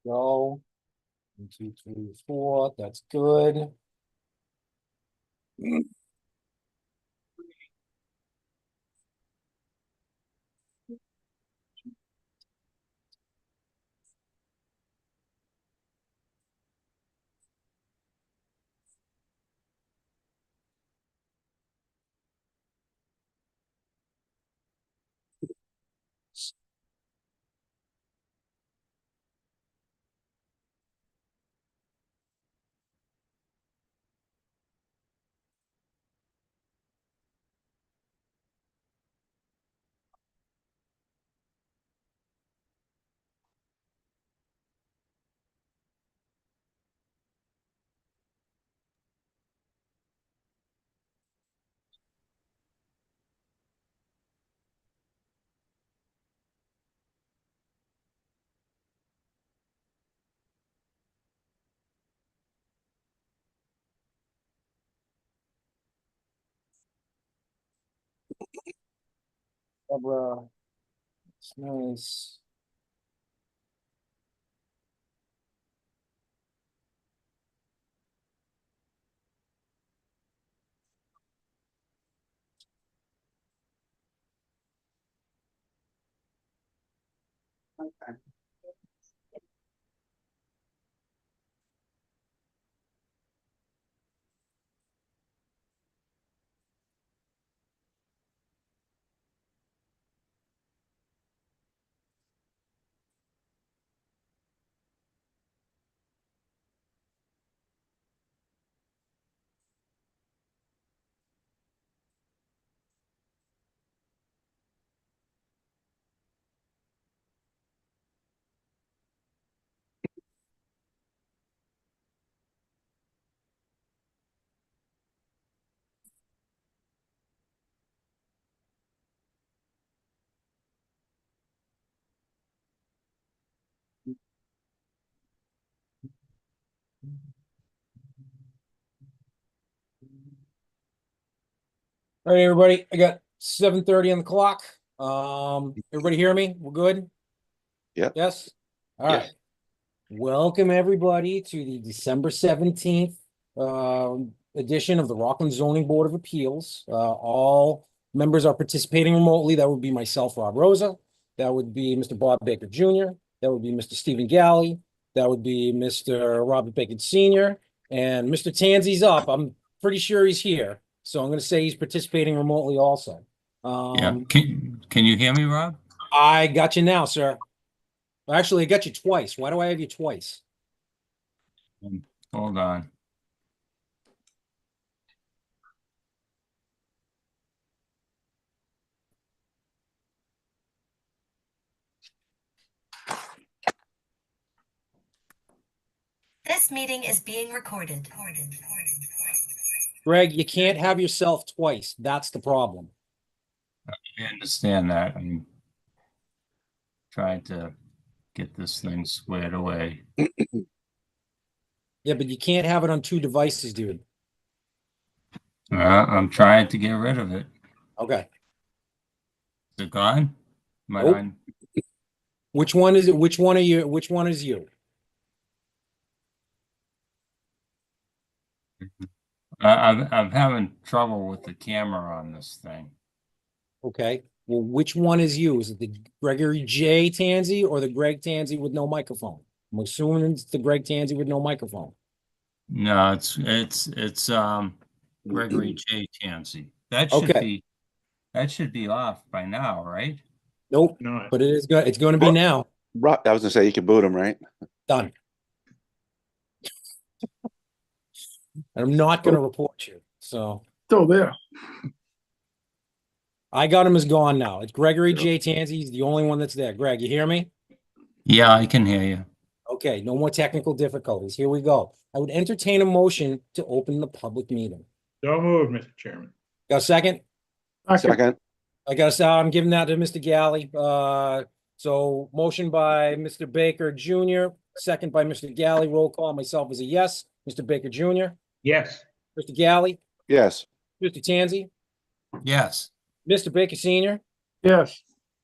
Go. 1, 2, 3, 4. That's good. Barbara. It's nice. All right, everybody. I got 7:30 on the clock. Everybody hear me? We're good? Yep. Yes? All right. Yes. Welcome, everybody, to the December 17th edition of the Rockland Zoning Board of Appeals. All members are participating remotely. That would be myself, Rob Rosa. That would be Mr. Bob Baker Jr. That would be Mr. Stephen Galley. That would be Mr. Robert Baker Sr. And Mr. Tanzi's up. I'm pretty sure he's here. So I'm going to say he's participating remotely also. Yeah. Can you hear me, Rob? I got you now, sir. Actually, I got you twice. Why do I have you twice? Hold on. This meeting is being recorded. Greg, you can't have yourself twice. That's the problem. I understand that. I'm trying to get this thing squared away. Yeah, but you can't have it on two devices, dude. I'm trying to get rid of it. Okay. Is it gone? Am I Nope. on? Which one is it? Which one are you? Which one is you? I'm having trouble with the camera on this thing. Okay. Well, which one is you? Is it the Gregory J. Tanzi or the Greg Tanzi with no microphone? I'm assuming it's the Greg Tanzi with no microphone. No, it's Gregory J. Tansey. Okay. That should be off by now, right? Nope. No. But it's going to be now. I was gonna say you can boot him, right? Done. I'm not going to report you. So Still there. I got him as gone now. It's Gregory J. Tanzi. He's the only one that's there. Greg, you hear me? Yeah, I can hear you. Okay, no more technical difficulties. Here we go. I would entertain a motion to open the public meeting. So moved, Mr. Chairman. Got a second? Second. I got a I'm giving that to Mr. Galley. So motion by Mr. Baker Jr., second by Mr. Galley. Roll call. Myself is a yes. Mr. Baker Jr., Yes. Mr. Galley, Yes. Mr. Tanzi, Yes. Mr. Baker Sr. Yes.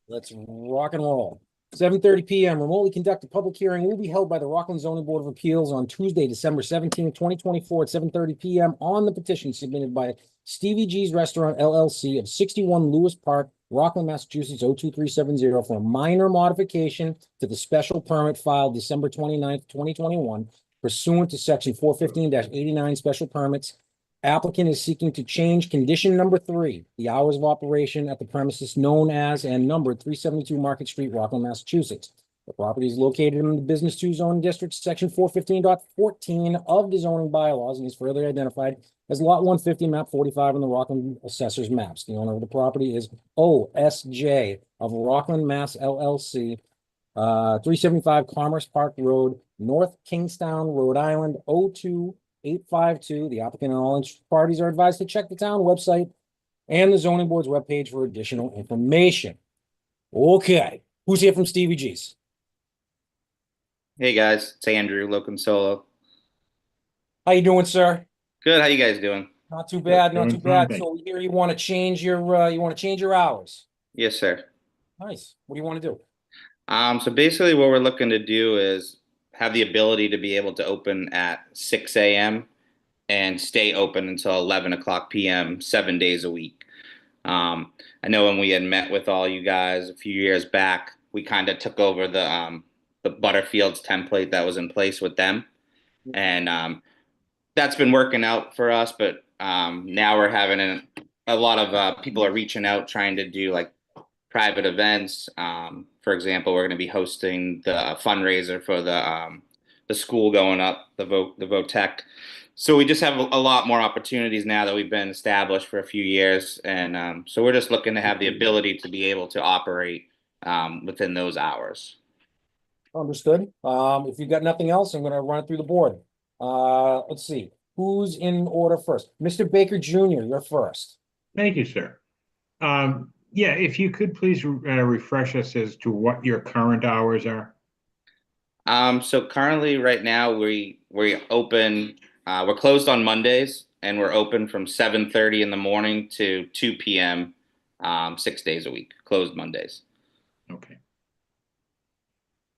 Let's rock and roll. 7:30 PM, remotely conducted public hearing will be held by the Rockland Zoning Board of Appeals on Tuesday, December 17th, 2024 at 7:30 PM on the petition submitted by Stevie G's Restaurant LLC of 61 Lewis Park, Rockland, Massachusetts, 02370 for a minor modification to the special permit filed December 29th, 2021 pursuant to section 415-89 special permits. Applicant is seeking to change condition number 3, the hours of operation at the premises known as and numbered 372 Market Street, Rockland, Massachusetts. The property is located in the Business 2 zoning district, section 415.14 of the zoning bylaws, and is further identified as lot 150, map 45 in the Rockland Assessor's maps. The owner of the property is OSJ of Rockland, Mass LLC, 375 Commerce Park Road, North Kingstown, Rhode Island, 02852. The applicant and all interested parties are advised to check the town website and the zoning board's webpage for additional information. Okay, who's here from Stevie G's? Hey guys, it's Andrew Locan Solo. How you doing, sir? Good, how you guys doing? Not too bad, not Doing too bad. fine. So we hear you want to change your hours. Yes, sir. Nice. What do you want to do? So basically what we're looking to do is have the ability to be able to open at 6 a.m. and stay open until 11 o'clock p.m. 7 days a week. I know when we had met with all you guys a few years back, we kind of took over the Butterfields template that was in place with them. And that's been working out for us, but now we're having a lot of people are reaching out trying to do like private events. For example, we're going to be hosting the fundraiser for the school going up, the VOTEC. So we just have a lot more opportunities now that we've been established for a few years, and so we're just looking to have the ability to be able to operate within those hours. Understood. If you've got nothing else, I'm going to run it through the board. Let's see. Who's in order first? Mr. Baker Jr., you're first. Thank you, sir. Yeah, if you could please refresh us as to what your current hours are. So currently right now we open, we're closed on Mondays and we're open from 7:30 in the morning to 2 p.m. 6 days a week, closed Mondays. Okay.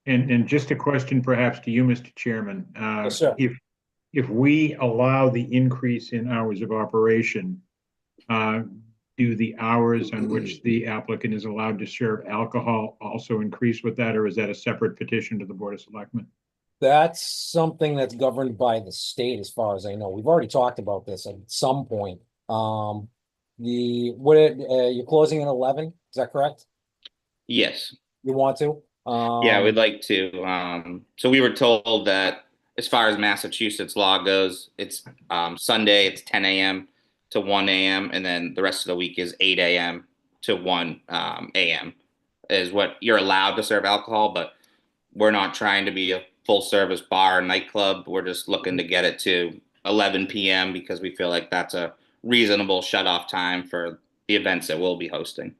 And just a question perhaps to you, Mr. Chairman. Yes, sir. If we allow the increase in hours of operation, do the hours on which the applicant is allowed to serve alcohol also increase with that, or is that a separate petition to the Board of Selectmen? That's something that's governed by the state, as far as I know. We've already talked about this at some point. You're closing at 11, is that correct? Yes. You want to? Yeah, we'd like to. So we were told that as far as Massachusetts law goes, it's Sunday, it's 10 a.m. to 1 a.m. and then the rest of the week is 8 a.m. to 1 a.m. is what you're allowed to serve alcohol, but we're not trying to be a full service bar or nightclub. We're just looking to get it to 11 p.m. because we feel like that's a reasonable shut off time for the events that we'll be hosting.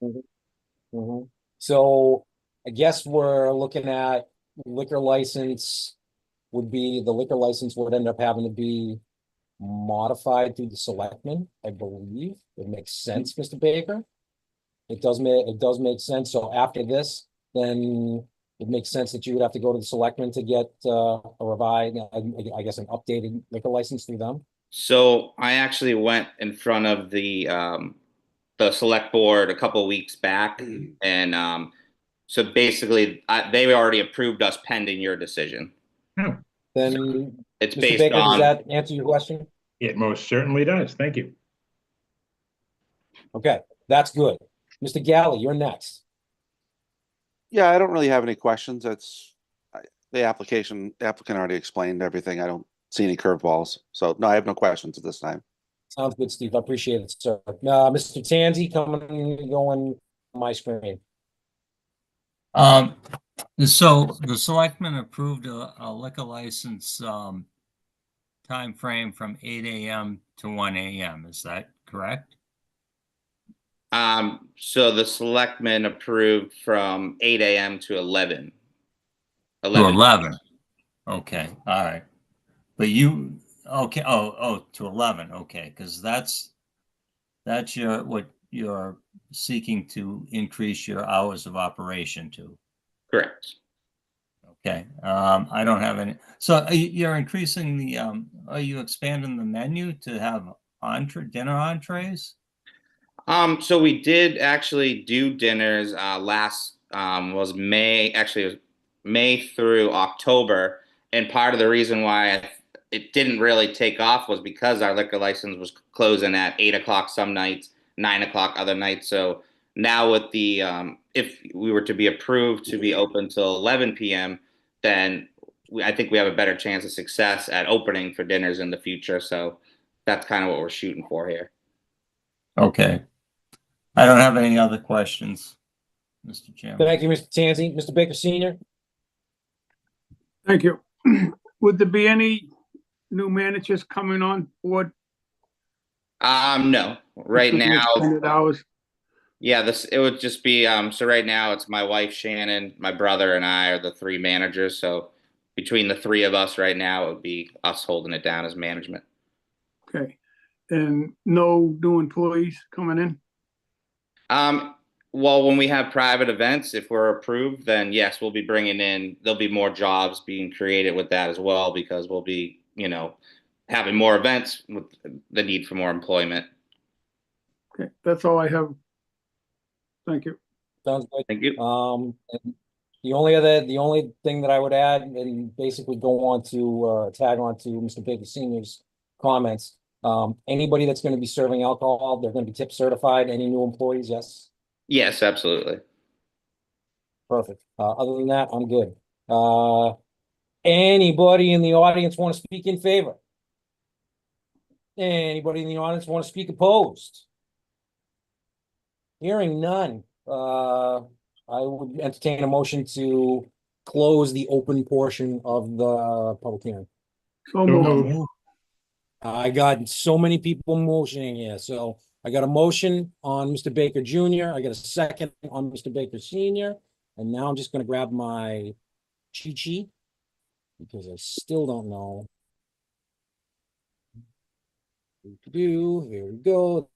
Mhm. So I guess we're looking at the liquor license would end up having to be modified through the selectmen, I believe. It makes sense, Mr. Baker. It does make sense. So after this, then it makes sense that you would have to go to the selectmen to get a revised, I guess, an updated liquor license through them. So I actually went in front of the select board a couple of weeks back, and so basically they already approved us pending your decision. Then, It's Mr. based Baker, does on that answer your question? It most certainly does. Thank you. Okay, that's good. Mr. Galley, you're next. Yeah, I don't really have any questions. The applicant already explained everything. I don't see any curveballs. So no, I have no questions at this time. Sounds good, Steve. I appreciate it, sir. Mr. Tanzi going on my screen. So the selectmen approved a liquor license time frame from 8 a.m. to 1 a.m. Is that correct? So the selectmen approved from 8 a.m. to 11. To 11. Okay, all right. But you, okay, to 11, okay, because that's what you're seeking to increase your hours of operation to. Correct. Okay, I don't have any, so you're increasing the, are you expanding the menu to have dinner entrees? So we did actually do dinners last was May, actually it was May through October, and part of the reason why it didn't really take off was because our liquor license was closing at 8 o'clock some nights, 9 o'clock other nights. So now with the if we were to be approved to be open till 11 p.m., then I think we have a better chance of success at opening for dinners in the future. So that's kind of what we're shooting for here. Okay. I don't have any other questions, Mr. Chairman. Thank you, Mr. Tanzi. Mr. Baker Senior? Thank you. Would there be any new managers coming on board? No. Right with the now, extended hours? yeah, it would just be so right now it's my wife Shannon, my brother, and I are the three managers. So between the three of us right now, it would be us holding it down as management. Okay. And no new employees coming in? Well, when we have private events, if we're approved, then yes, we'll be bringing in, there'll be more jobs being created with that as well, because we'll be, having more events with the need for more employment. Okay, that's all I have. Thank you. Sounds good. Thank you. And the only thing that I would add and basically go on to, tag on to Mr. Baker Senior's comments. Anybody that's going to be serving alcohol, they're going to be tip certified. Any new employees? Yes. Yes, absolutely. Perfect. Other than that, I'm good. Anybody in the audience want to speak in favor? Anybody in the audience want to speak opposed? Hearing none, I would entertain a motion to close the open portion of the public hearing. So So moved. moved. I got so many people motioning here, so I got a motion on Mr. Baker Jr. I got a second on Mr. Baker Senior. And now I'm just gonna grab my cheat sheet because I still don't know. Here we go.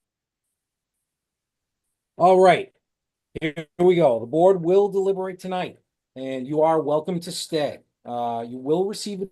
All right, here we go. The board will deliberate tonight, and you are welcome to stay. You will receive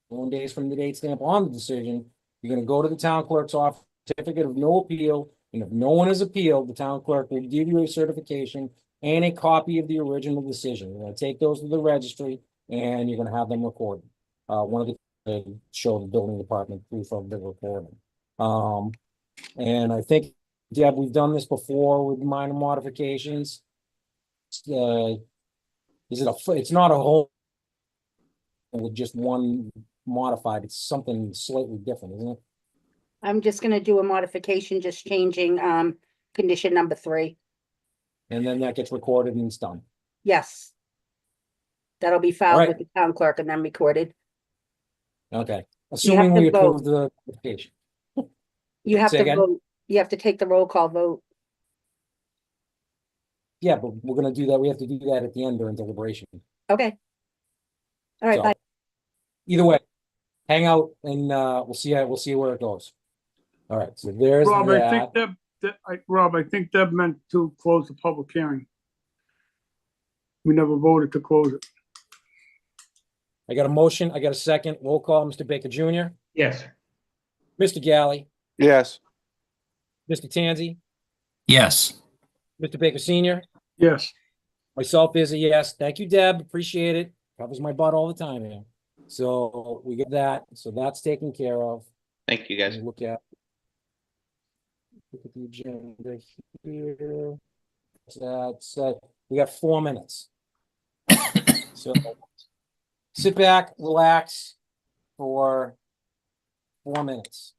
1 day from the date stamp on the decision. You're gonna go to the town clerk's office, certificate of no appeal, and if no one has appealed, the town clerk will give you a certification and a copy of the original decision. You're gonna take those to the registry and you're gonna have them recorded. One of the show the building department proof of the recording. And I think, Deb, we've done this before with minor modifications. It's not a whole with just one modified, it's something slightly different, isn't it? I'm just gonna do a modification, just changing, condition number 3. And then that gets recorded and it's done. Yes. That'll be filed right. with the town clerk and then recorded. Okay, assuming to we approve vote. the application. You have Say to again? vote, you have to take the roll call vote. Yeah, but we're gonna do that. We have to do that at the end during deliberation. Okay. All right, So, bye. either way, hang out and we'll see where it goes. All right, so there's Rob, I that. think Rob, I think Deb meant to close the public hearing. We never voted to close it. I got a motion, I got a second, roll call, Mr. Baker Jr., Yes. Mr. Galley, Yes. Mr. Tanzi, Yes. Mr. Baker Senior, Yes. myself is a yes. Thank you, Deb, appreciate it. Covers my butt all the time here. So we get that, so that's taken care of. Thank you, guys. And look at the agenda here. That's we got 4 minutes. So sit back, relax for 4 minutes.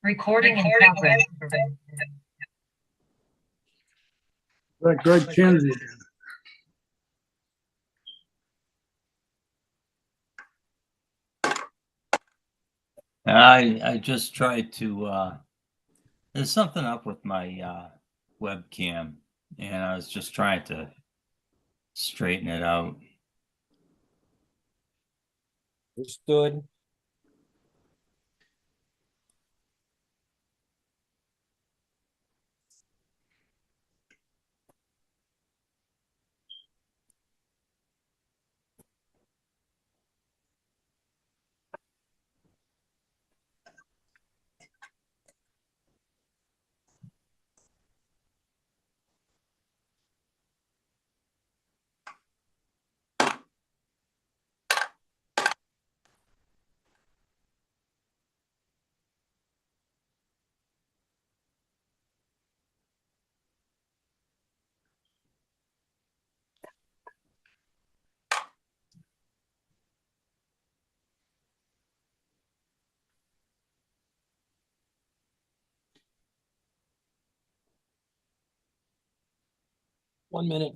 Recording in progress. Like Greg Kennedy. I just tried to, there's something up with my webcam, and I was just trying to straighten it out. Understood. One minute.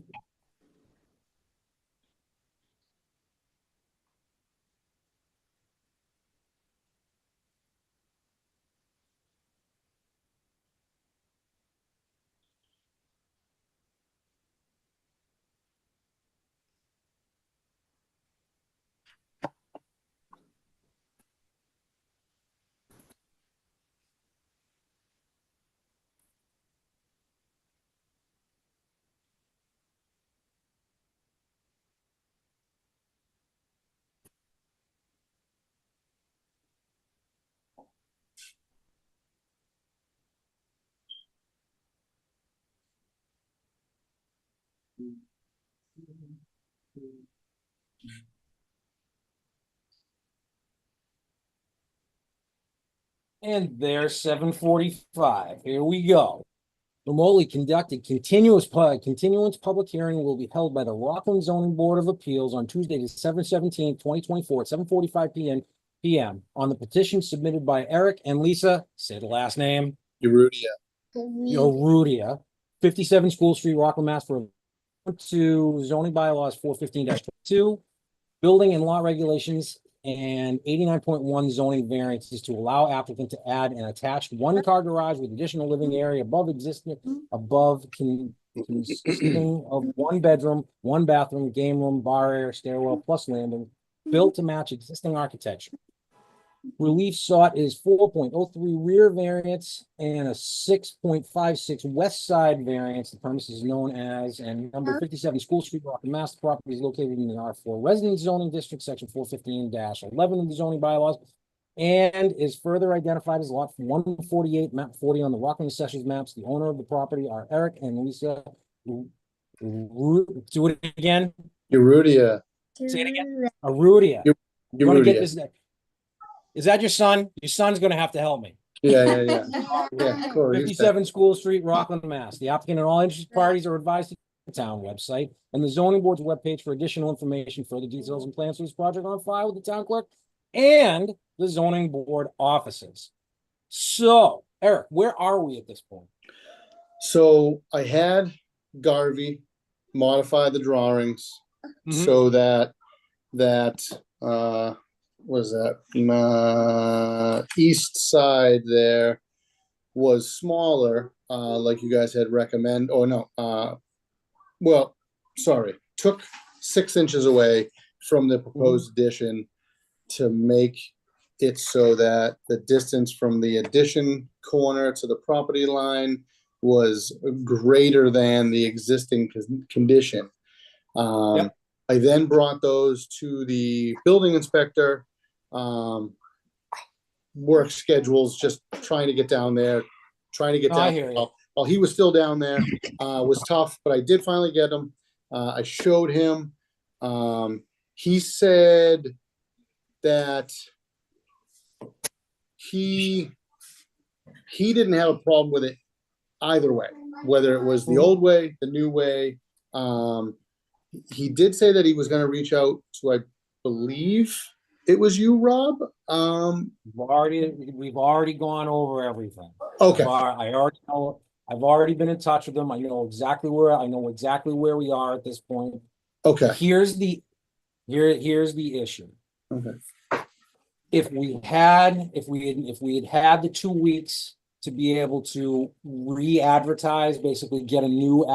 And there's 7:45. Here we go. Remotely conducted continuance public hearing will be held by the Rockland Zoning Board of Appeals on Tuesday, December 17th, 2024, at 7:45 p.m. on the petition submitted by Eric and Lisa, say the last name, Rudia, 57 School Street, Rockland, Mass. For to zoning bylaws 415-2, building and lot regulations, and 89.1 zoning variances to allow applicant to add an attached one-car garage with additional living area consisting of one bedroom, one bathroom, game room, bar area, stairwell, plus landing, built to match existing architecture. Relief sought is 4.03 rear variance and a 6.56 west side variance. The premise is known as, and number 57 School Street, Rockland, Mass. The property is located in the R4 Residence Zoning District, section 415-11 of the zoning bylaws, and is further identified as lot 148, map 40 on the Rockland Assessors maps. The owner of the property are Eric and Lisa. Do it again. Rudia. Say it again. Rudia. I'm gonna get this. Is that your son? Your son's gonna have to help me. Yeah. Yeah, cool. 57 School Street, Rockland, Mass. The applicant and all interested parties are advised to the town website and the zoning board's webpage for additional information, further details and plans for this project on file with the town clerk and the zoning board offices. So, Eric, where are we at this point? So I had Garvey modify the drawings so that was that east side there was smaller, like you guys had recommend. Oh no, well, sorry, took 6 inches away from the proposed addition to make it so that the distance from the addition corner to the property line was greater than the existing condition. Yep. I then brought those to the building inspector. Work schedules, just trying to get down there, I hear you. while he was still down there, was tough, but I did finally get him. I showed him. He said that he didn't have a problem with it either way, whether it was the old way, the new way. He did say that he was going to reach out to, I believe, it was you, Rob. We've already gone over everything. Okay, I already know, I've already been in touch with them. I know exactly where we are at this point. okay, Here's the issue. okay. If we had had the 2 weeks to be able to re-advertise, basically get a new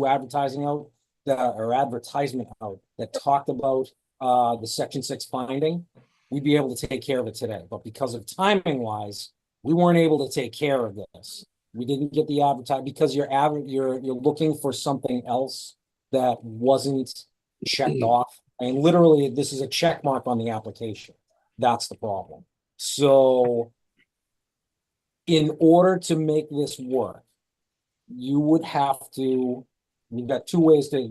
advertising out, or advertisement out that talked about the Section 6 finding, we'd be able to take care of it today. But because of timing wise, we weren't able to take care of this. We didn't get the advertise because you're looking for something else that wasn't checked off. And literally, this is a check mark on the application. That's the problem. So in order to make this work, you would have to, we've got two ways to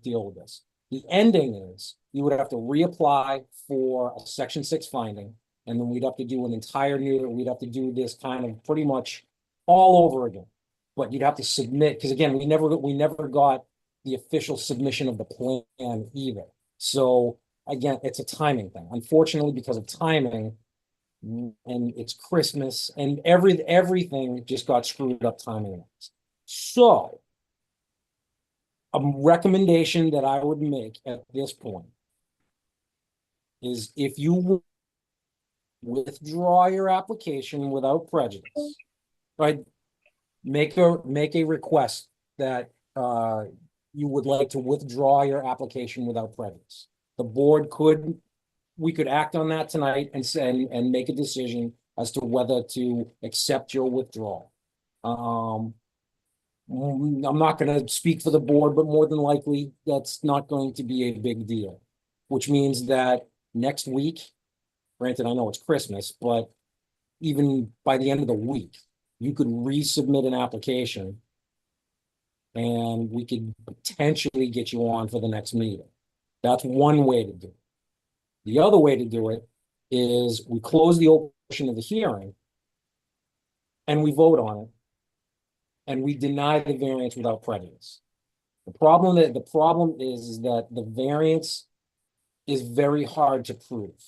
deal with this. The ending is you would have to reapply for a Section 6 finding, and then we'd have to do an entire we'd have to do this kind of pretty much all over again. But you'd have to submit, because again, we never got the official submission of the plan either. So again, it's a timing thing. Unfortunately, because of timing, and it's Christmas, and everything just got screwed up timing. So a recommendation that I would make at this point is if you withdraw your application without prejudice, right? Make a request that you would like to withdraw your application without prejudice. The board we could act on that tonight and make a decision as to whether to accept your withdrawal. I'm not going to speak for the board, but more than likely that's not going to be a big deal, which means that next week, granted, I know it's Christmas, but even by the end of the week, you could resubmit an application and we could potentially get you on for the next meeting. That's one way to do it. The other way to do it is we close the open portion of the hearing and we vote on it and we deny the variance without prejudice. The problem is that the variance is very hard to prove.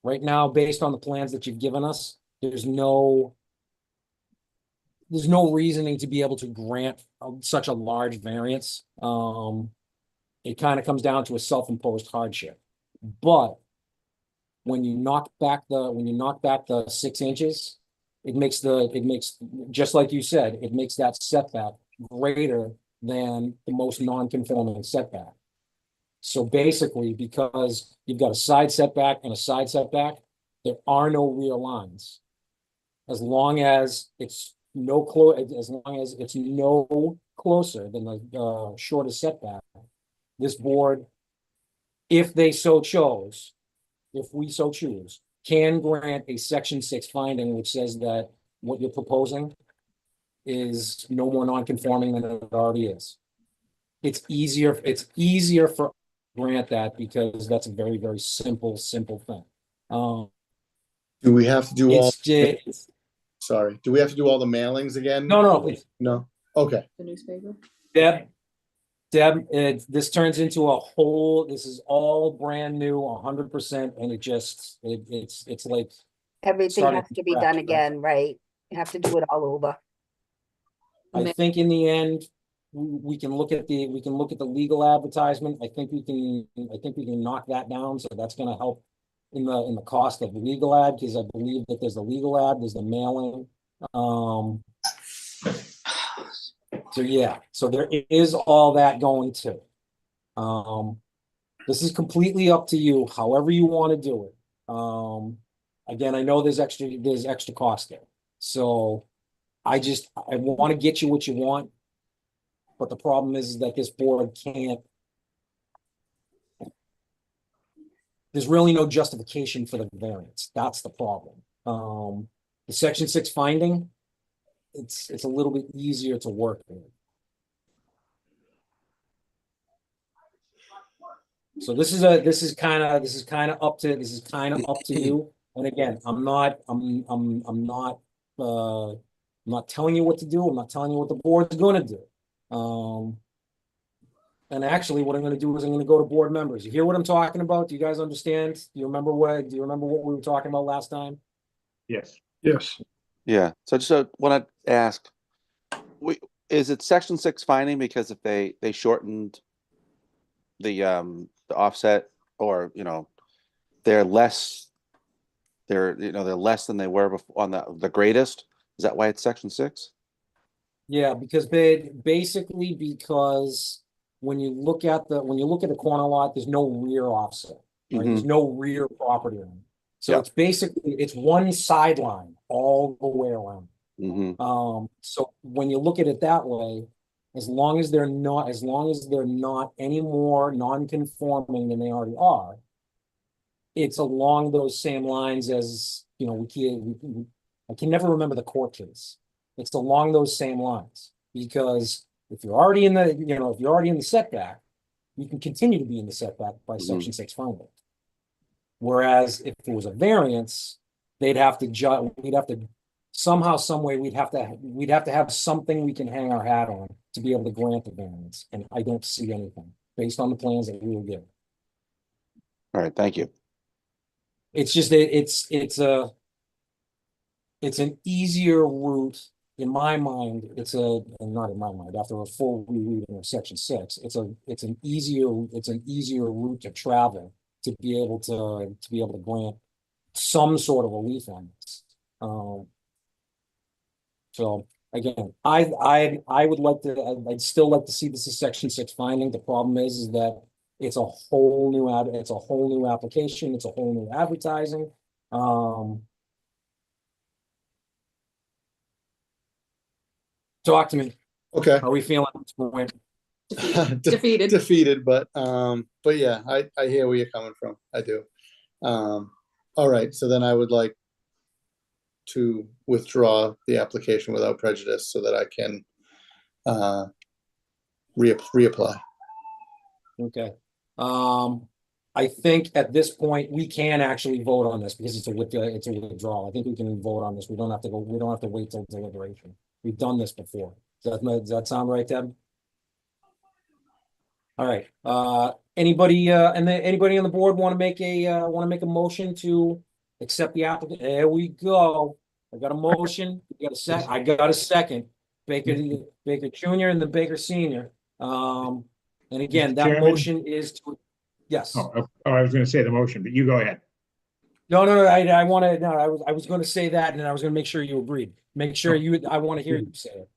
Right now, based on the plans that you've given us, there's no reasoning to be able to grant such a large variance. It kind of comes down to a self-imposed hardship. But when you knock back the 6 inches, it makes just like you said, it makes that setback greater than the most non-conforming setback. So basically, because you've got a side setback and a side setback, there are no rear lines. As long as it's no closer than the shortest setback, this board, if we so choose, can grant a Section 6 finding which says that what you're proposing is no more non-conforming than it already is. It's easier for grant that because that's a very, very simple thing. Do we have to do all, It's just, sorry, do we have to do all the mailings again? no, please. No, okay, The newspaper? Deb, this turns into this is all brand new, 100%, and it's like Everything starting has from to be scratch, done right? again, right? You have to do it all over. I think in the end, we can look at the legal advertisement. I think we can knock that down. So that's going to help in the cost of the legal ad, because I believe that there's the legal ad, there's the mailing. So yeah, so there is all that going too. This is completely up to you, however you want to do it. Again, I know there's extra cost there. So I want to get you what you want. But the problem is that this board can't. There's really no justification for the variance. That's the problem. The Section 6 finding, it's a little bit easier to work with. So this is kind of up to you. And again, I'm not telling you what to do. I'm not telling you what the board's going to do. And actually, what I'm gonna do is I'm gonna go to board members. You hear what I'm talking about? Do you guys understand? Do you remember what we were talking about last time? Yes. Yes. Yeah, so I just want to ask, is it section 6 finding because if they shortened the offset, or they're less, they're less than they were before on the greatest? Is that why it's section 6? Yeah, because because when you look at the corner lot, there's no rear offset, right? There's no rear property line. So Yeah. it's basically, it's one sideline all the way around. Mm-hmm. So when you look at it that way, as long as they're not any more non-conforming than they already are, it's along those same lines as, I can never remember the court case. It's along those same lines, because if you're already in the setback, you can continue to be in the setback by section 6 finding. Whereas if there was a variance, we'd have to somehow, some way, we'd have to have something we can hang our hat on to be able to grant the variance. And I don't see anything based on the plans that we were given. All right, thank you. It's just, it's an easier route in my mind. Not in my mind, after a full rereading of section 6, it's an easier route to travel to be able to grant some sort of relief on this. So again, I'd still like to see this as section 6 finding. The problem is that it's a whole new application, it's a whole new advertising. Talk to me. Okay. How are we feeling at this point? Defeated. Defeated, but yeah, I hear where you're coming from. I do. All right, so then I would like to withdraw the application without prejudice so that I can reapply. Okay. I think at this point we can actually vote on this because it's a withdrawal. I think we can vote on this. We don't have to wait till deliberation. We've done this before. Does that sound right, Deb? All right. Anybody on the board want to make a motion to accept the applicant? There we go. I got a motion. I got a second. Baker Jr. and the Baker Senior. And again, Mr. that Chairman? motion is to, yes. Oh, I was going to say the motion, but you go ahead. No. I was going to say that, and I was going to make sure you agreed. I want to hear you say it.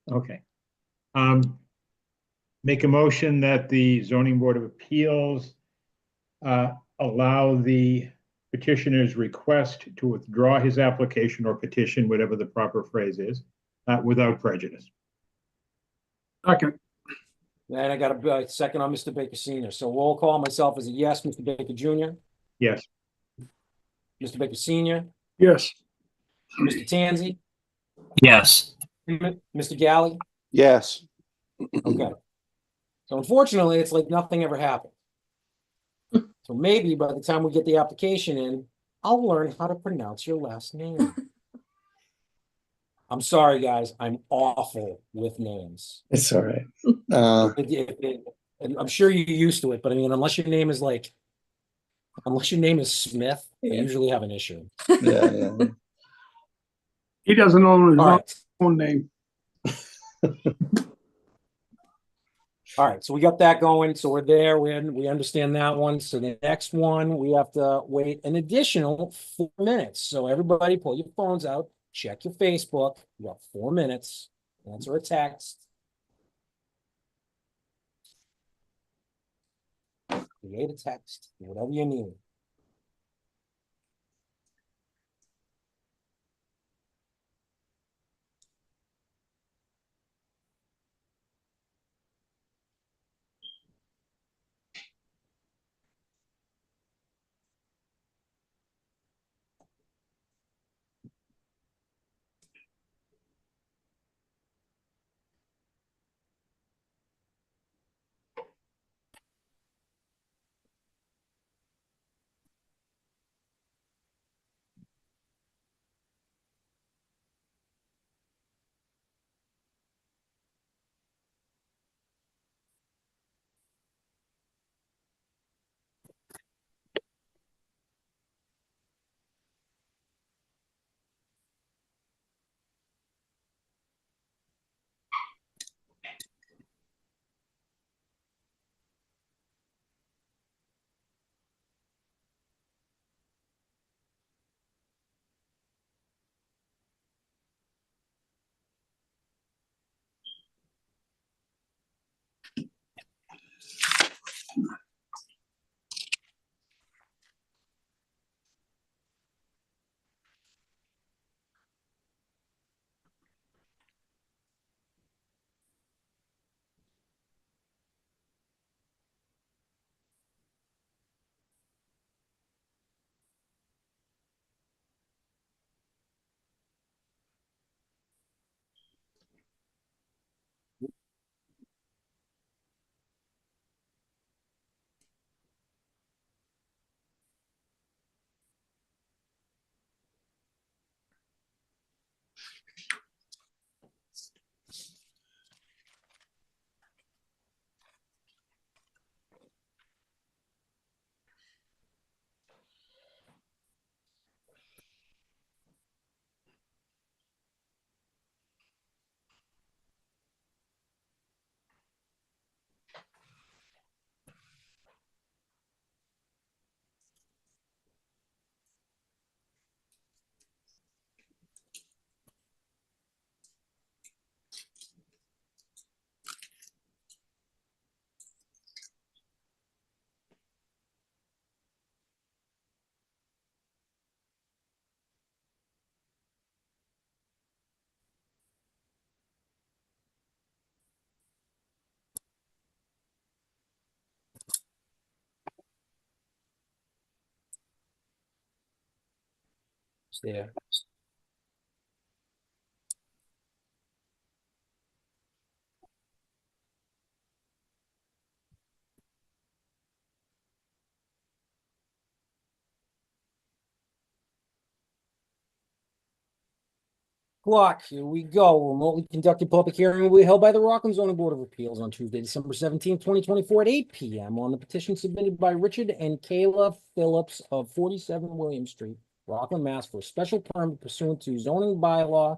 Okay. Make a motion that the zoning board of appeals allow the petitioner's request to withdraw his application or petition, whatever the proper phrase is, without prejudice. Second. And I got a second on Mr. Baker Senior. So roll call, myself as a yes. Mr. Baker Jr., Yes. Mr. Baker Senior, Yes. Mr. Tanzi, Yes. Mr. Galley. Yes. Okay. So unfortunately, it's like nothing ever happened. So maybe by the time we get the application in, I'll learn how to pronounce your last name. I'm sorry, guys. I'm awful with names. It's all right. And I'm sure you're used to it, but I mean, unless your name is Smith, I Yeah. usually have an issue. Yeah. He doesn't know his All right. own name. All right, so we got that going. So we're there. We understand that one. So the next one, we have to wait an additional 4 minutes. So everybody pull your phones out, check your Facebook. You got 4 minutes. Answer a text. Create a text, whatever you need. Yeah. Clock, here we go. Remotely conducted public hearing will be held by the Rockland Zoning Board of Appeals on Tuesday, December 17th, 2024 at 8 p.m. on the petition submitted by Richard and Kayla Phillips of 47 William Street, Rockland, Mass. For a special permit pursuant to zoning bylaw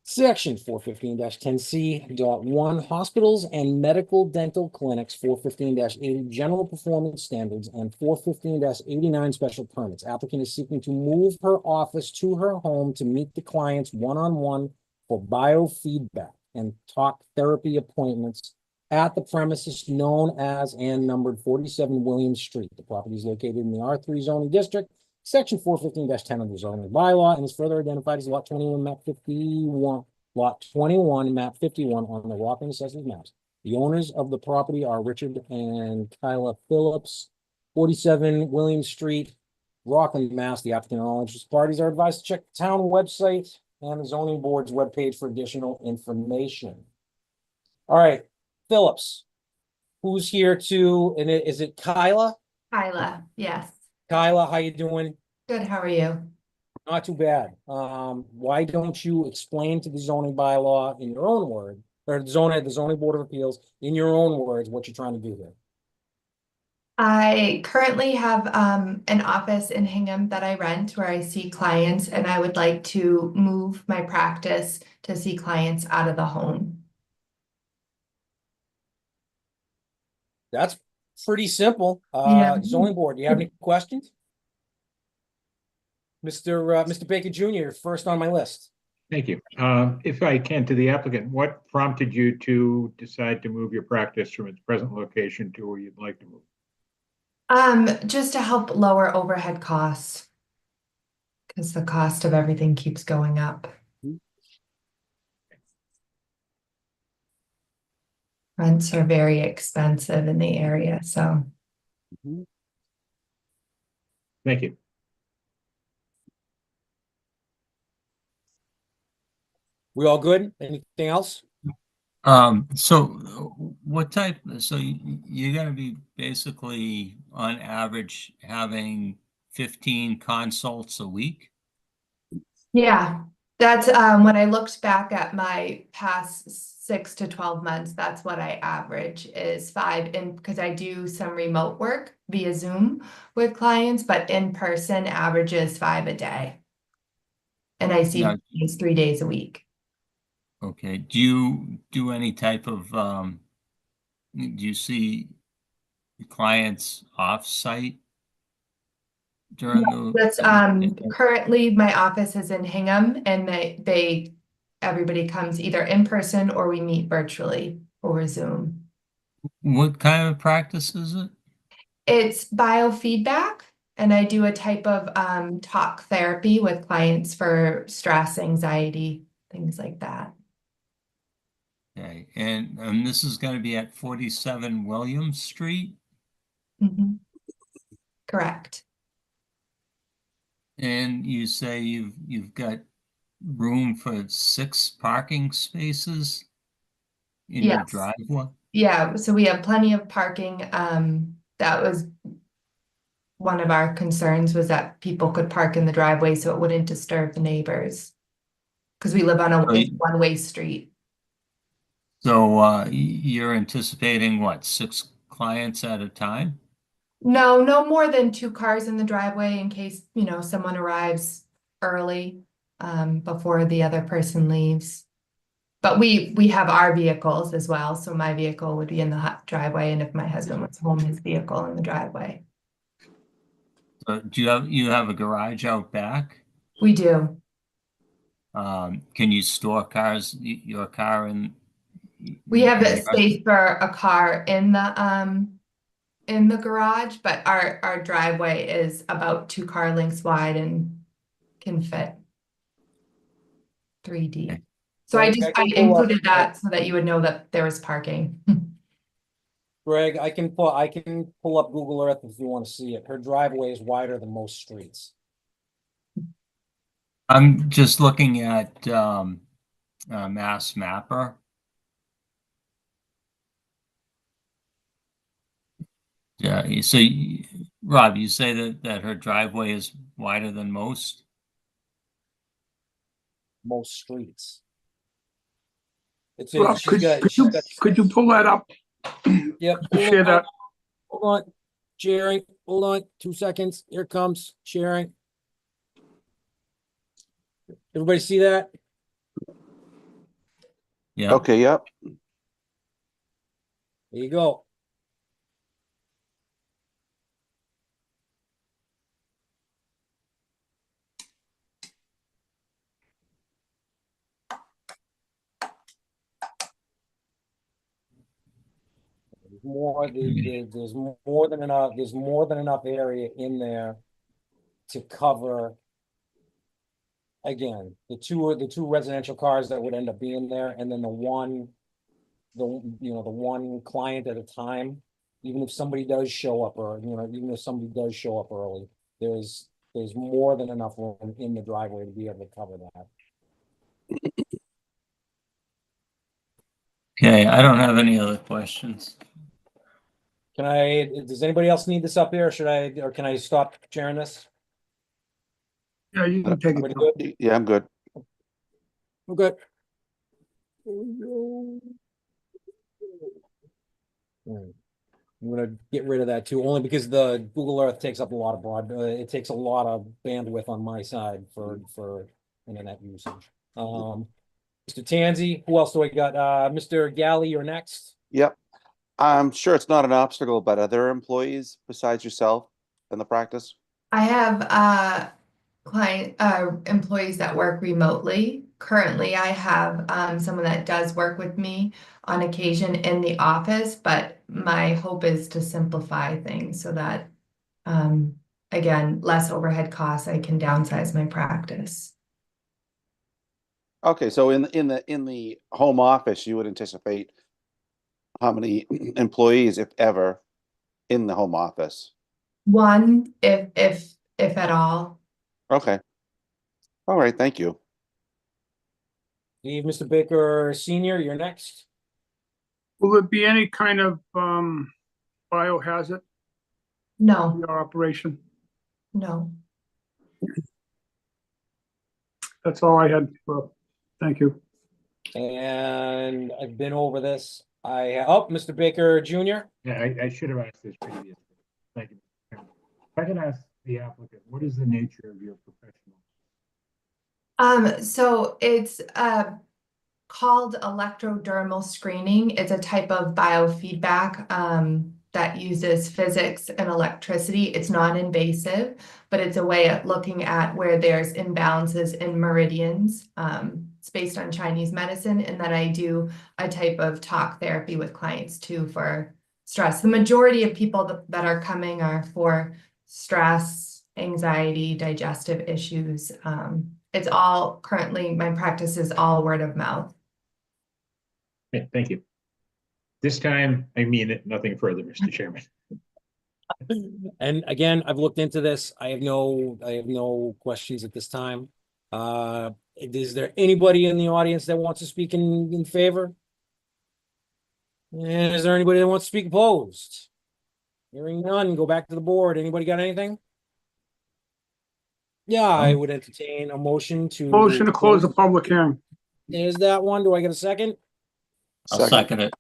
Section 415-10C.1, hospitals and medical dental clinics, 415-80 general performance standards, and 415-89 special permits. Applicant is seeking to move her office to her home to meet the client's one-on-one for biofeedback and talk therapy appointments at the premises known as and numbered 47 William Street. The property is located in the R3 zoning district, Section 415-10 of the zoning bylaw, and is further identified as lot 21, map 51, lot 21, map 51 on the Rockland Assessors maps. The owners of the property are Richard and Kyla Phillips, 47 William Street, Rockland, Mass. The applicant and all interested parties are advised to check the town website and the zoning board's webpage for additional information. All right, Phillips, who's here to, and is it Kyla? Kyla, yes. Kyla, how you doing? Good, how are you? Not too bad. Why don't you explain to the zoning bylaw in your own word, or the zoning board of appeals in your own words, what you're trying to do here? I currently have an office in Hingham that I rent where I see clients, and I would like to move my practice to see clients out of the home. That's pretty simple. Yeah. Zoning board, do you have any questions? Mr. Baker Jr., first on my list. Thank you. If I can, to the applicant, what prompted you to decide to move your practice from its present location to where you'd like to move? Just to help lower overhead costs. Because the cost of everything keeps going up. Rents are very expensive in the area, so. Thank you. We all good? Anything else? So what type, so you're gonna be basically on average having 15 consults a week? Yeah, that's when I looked back at my past 6 to 12 months, that's what I average is 5, and because I do some remote work via Zoom with clients, but in person averages 5 a day. And I see Now- clients 3 days a week. Okay, do you do any type of, do you see clients off-site during the? That's currently my office is in Hingham, and everybody comes either in person or we meet virtually over Zoom. What kind of practice is it? It's biofeedback, and I do a type of talk therapy with clients for stress, anxiety, things like that. Okay, and this is going to be at 47 Williams Street, Mhm. Correct. and you say you've got room for 6 parking spaces in your Yes. driveway? Yeah, so we have plenty of parking. That was one of our concerns, was that people could park in the driveway so it wouldn't disturb the neighbors. Because we live on a Right. one-way street. So you're anticipating what, 6 clients at a time? No, no more than 2 cars in the driveway in case, someone arrives early, before the other person leaves. But we have our vehicles as well, so my vehicle would be in the driveway, and if my husband was home, his vehicle in the driveway. Do you have a garage out back? We do. Can you store your car in? We have in a your- space for a car in the garage, but our driveway is about 2 car lengths wide and can fit 3 deep. So I included that so that you would know that there was parking. Greg, I can pull up Google Earth if you want to see it. Her driveway is wider than most streets. I'm just looking at Mass Mapper. Yeah, Rob, you say that her driveway is wider than most? Most streets. Rob, could you pull that up? Yep. Share that. Hold on. Sharing. Hold on. 2 seconds. Here it comes. Sharing. Everybody see that? Yeah. Okay, yep. There you go. There's more than enough area in there to cover. Again, the two residential cars that would end up being there, and then the one client at a time. Even if somebody does show up, or even if somebody does show up early, there's more than enough room in the driveway to be able to cover that. Okay, I don't have any other questions. Does anybody else need this up here, or can I stop sharing this? Yeah, you can take it. Everybody good? Yeah, I'm good. We're good. I'm gonna get rid of that too, only because the Google Earth takes up a lot of it takes a lot of bandwidth on my side for internet usage. Mr. Tanzi, who else do I got? Mr. Galley, you're next. Yep. I'm sure it's not an obstacle, but are there employees besides yourself in the practice? I have employees that work remotely. Currently, I have someone that does work with me on occasion in the office, but my hope is to simplify things so that, again, less overhead costs, I can downsize my practice. Okay, so in the home office, you would anticipate how many employees, if ever, in the home office? 1, if at all. Okay. All right, thank you. Steve, Mr. Baker Senior, you're next. Will there be any kind of biohazard in No, your operation? no. That's all I had. Thank you. And I've been over this. Mr. Baker Jr. Yeah, I should have asked this previously. Thank you. If I can ask the applicant, what is the nature of your professional? So it's called electrodermal screening. It's a type of biofeedback that uses physics and electricity. It's non-invasive, but it's a way of looking at where there's imbalances in meridians it's based on Chinese medicine, and then I do a type of talk therapy with clients too for stress. The majority of people that are coming are for stress, anxiety, digestive issues. It's all currently, my practice is all word of mouth. Okay, thank you. This time, I mean it, nothing further, Mr. Chairman. And again, I've looked into this. I have no questions at this time. Is there anybody in the audience that wants to speak in favor? And is there anybody that wants to speak opposed? Hearing none, go back to the board. Anybody got anything? Yeah, I would entertain a motion to. Motion to close the public hearing. There's that one. Do I get a second? I'll second it.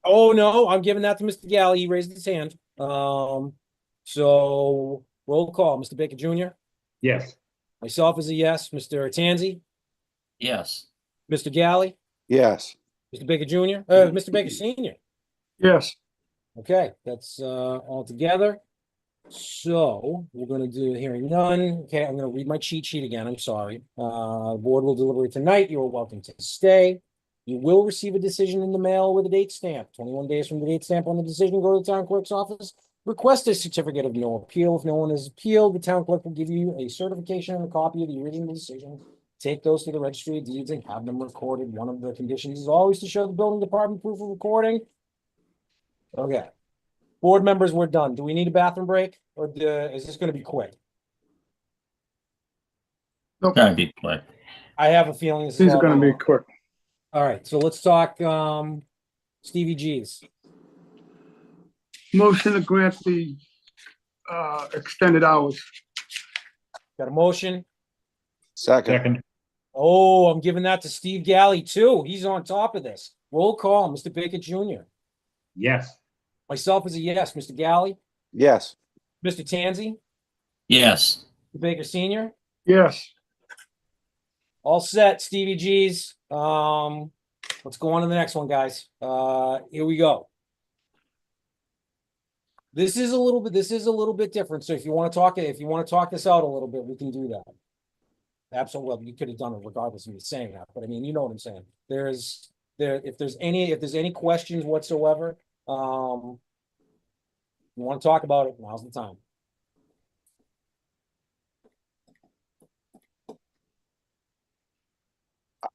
Oh, no, I'm giving that to Mr. Galley. He raised his hand. So roll call, Mr. Baker Jr. Yes. Myself is a yes. Mr. Tanzi, Yes. Mr. Galley, Yes. Mr. Baker Jr., Mr. Baker Senior. Yes. Okay, that's all together. So we're gonna do hearing none. Okay, I'm gonna read my cheat sheet again. I'm sorry. The board will deliberate tonight. You are welcome to stay. You will receive a decision in the mail with a date stamp. 21 days from the date stamp on the decision, go to the town clerk's office. Request a certificate of no appeal. If no one has appealed, the town clerk will give you a certification and a copy of the original decision. Take those to the registry of deeds and have them recorded. One of the conditions is always to show the building department proof of recording. Okay. Board members, we're done. Do we need a bathroom break or is this going to be quick? Gotta be quick. I have a feeling this is These are all gonna be quick. All right, so let's talk Stevie G's. Motion to grant the extended hours. Got a motion? Second. Second. Oh, I'm giving that to Steve Galley too. He's on top of this. Roll call, Mr. Baker Jr. Yes. Myself is a yes. Mr. Galley, Yes. Mr. Tanzi, Yes. Mr. Baker Senior. Yes. All set, Stevie G's. Let's go on to the next one, guys. Here we go. This is a little bit different. So if you want to talk this out a little bit, we can do that. Absolutely. Well, you could have done it regardless of me saying that, but I mean, you know what I'm saying. If there's any questions whatsoever, you want to talk about it, now's the time.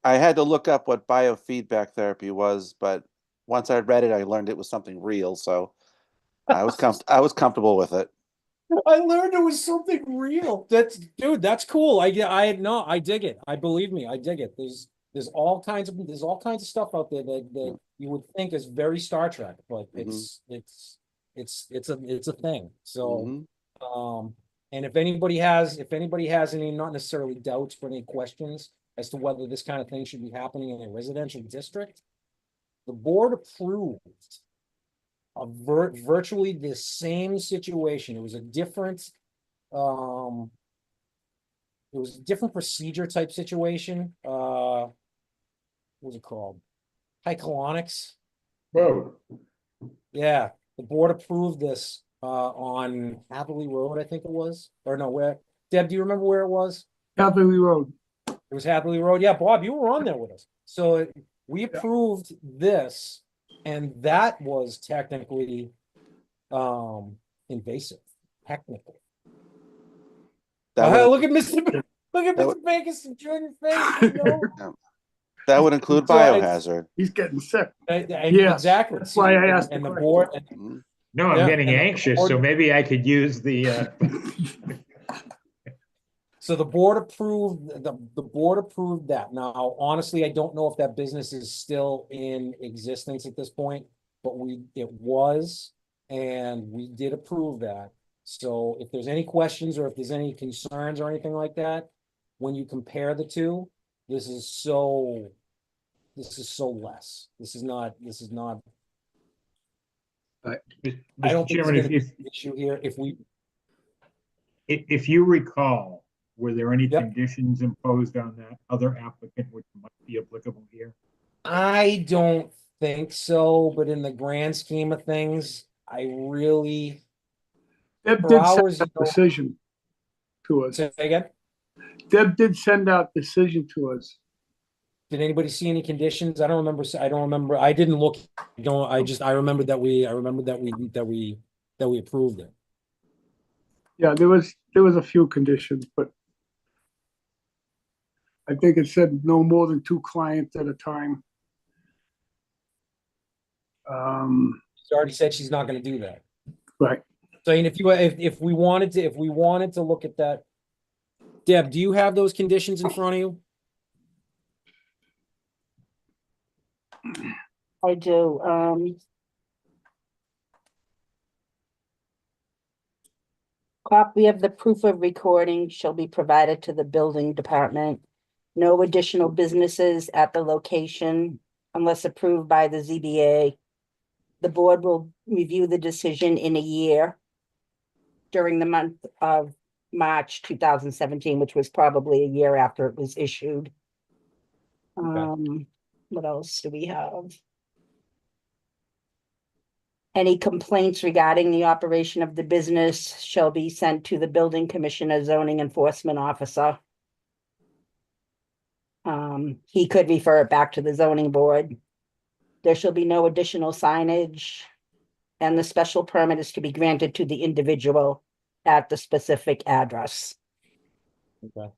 I had to look up what biofeedback therapy was, but once I read it, I learned it was something real. So I was comfortable with it. I learned it was something real. That's cool. I dig it. I believe me, I dig it. There's all kinds of stuff out there that you would think is very Star Trek, but it's a thing. So and if anybody has any, not necessarily doubts, but any questions as to whether this kind of thing should be happening in a residential district, the board approved virtually the same situation. It was a different procedure type situation. What was it called? Hycolonics. Whoa. Yeah, the board approved this on Hathaway Road, I think it was. Or no, where? Deb, do you remember where it was? Hathaway Road. It was Hathaway Road. Yeah, Bob, you were on there with us. So we approved this, and that was technically invasive. Technically. Look at Mr. Vegas Jr. face. You know? That would include So biohazard. He's getting sick. Yes. Exactly. That's why I asked and the the board. No, I'm Yeah, getting and the anxious, board- so maybe I could use the So the board approved the board approved that. Now, honestly, I don't know if that business is still in existence at this point, but it was, and we did approve that. So if there's any questions or if there's any concerns or anything like that, when you compare the two, this is so less. This is not. I don't Mr. think Chairman, there's gonna be an issue here if you recall, were there any Yep. conditions imposed on that other applicant which might be applicable here? I don't think so, but in the grand scheme of things, I really. Deb For did send hours, out decision to us. Say again? Deb did send out decision to us. Did anybody see any conditions? I don't remember. I didn't look. I remember that we approved it. Yeah, there was a few conditions, but I think it said no more than 2 clients at a time. She already said she's not gonna do that. Right. So, and if we wanted to look at that, Deb, do you have those conditions in front of you? I do, copy of the proof of recording shall be provided to the building department. No additional businesses at the location unless approved by the ZBA. The board will review the decision in a year during the month of March 2017, which was probably a year after it was issued. What else do we have? Any complaints regarding the operation of the business shall be sent to the building commissioner, zoning enforcement officer. He could refer it back to the zoning board. There shall be no additional signage, and the special permit is to be granted to the individual at the specific address. Okay.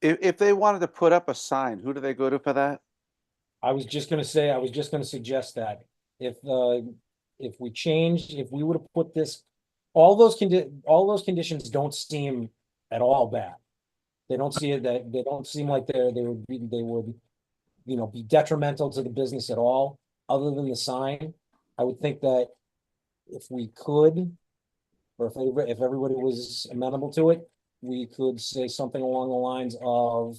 If they wanted to put up a sign, who do they go to for that? I was just gonna suggest that if we were to put this, all those conditions don't seem at all bad. They don't seem like they would, be detrimental to the business at all, other than the sign. I would think that if we could, or if everybody was amenable to it, we could say something along the lines of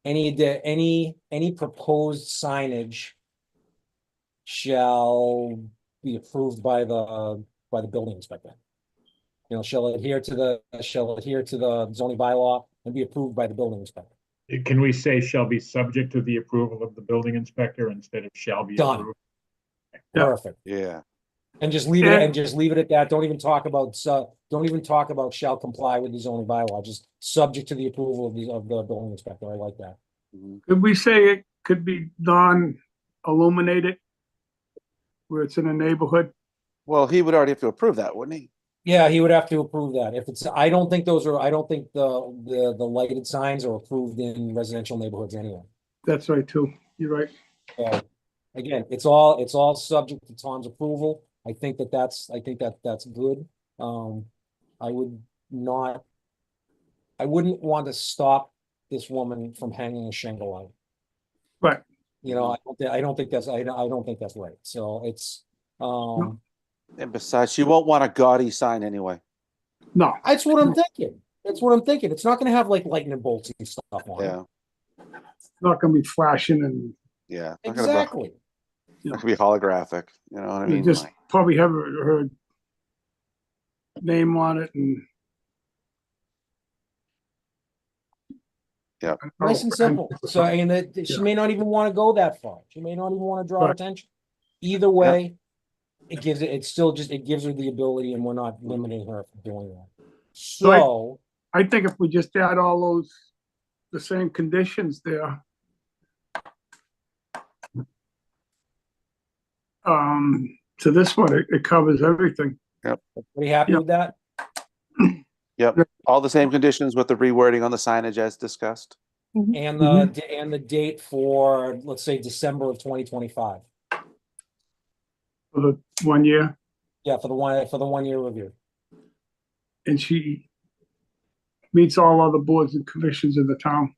any proposed signage shall be approved by the building inspector. Shall adhere to the zoning bylaw and be approved by the building inspector. Can we say shall be subject to the approval of the building inspector instead of shall be Done. approved? Yeah. Perfect. Yeah. And just leave it at that. Don't even talk about shall comply with the zoning bylaw, just subject to the approval of the building inspector. I like that. Could we say it could be non-illuminated? Where it's in a neighborhood? Well, he would already have to approve that, wouldn't he? Yeah, he would have to approve that. I don't think the lighted signs are approved in residential neighborhoods anyway. That's right too. You're right. So again, it's all subject to Tom's approval. I think that's good. I wouldn't want to stop this woman from hanging a shingle out. Right. I don't think that's right. So it's, And besides, she won't want a gaudy sign anyway. No. that's what I'm thinking. It's not gonna have like lightning bolts and stuff on it. Yeah. It's not gonna be flashing and Yeah. Exactly. Not gonna be holographic. You know what I you mean? just probably have her name on it and. Yeah. Nice and simple. So, she may not even want to go that far. She may not even want to draw Right. attention. Either way, it gives her the ability, and we're not limiting her from doing that. So, I think if we just add all the same conditions there. To this one, it covers everything. pretty happy with that? Yep. All the same conditions with the rewording on the signage as discussed. And the date for, let's say, December of 2025. For the 1 year, Yeah, for the 1 year review. and she meets all other boards and commissions in the town.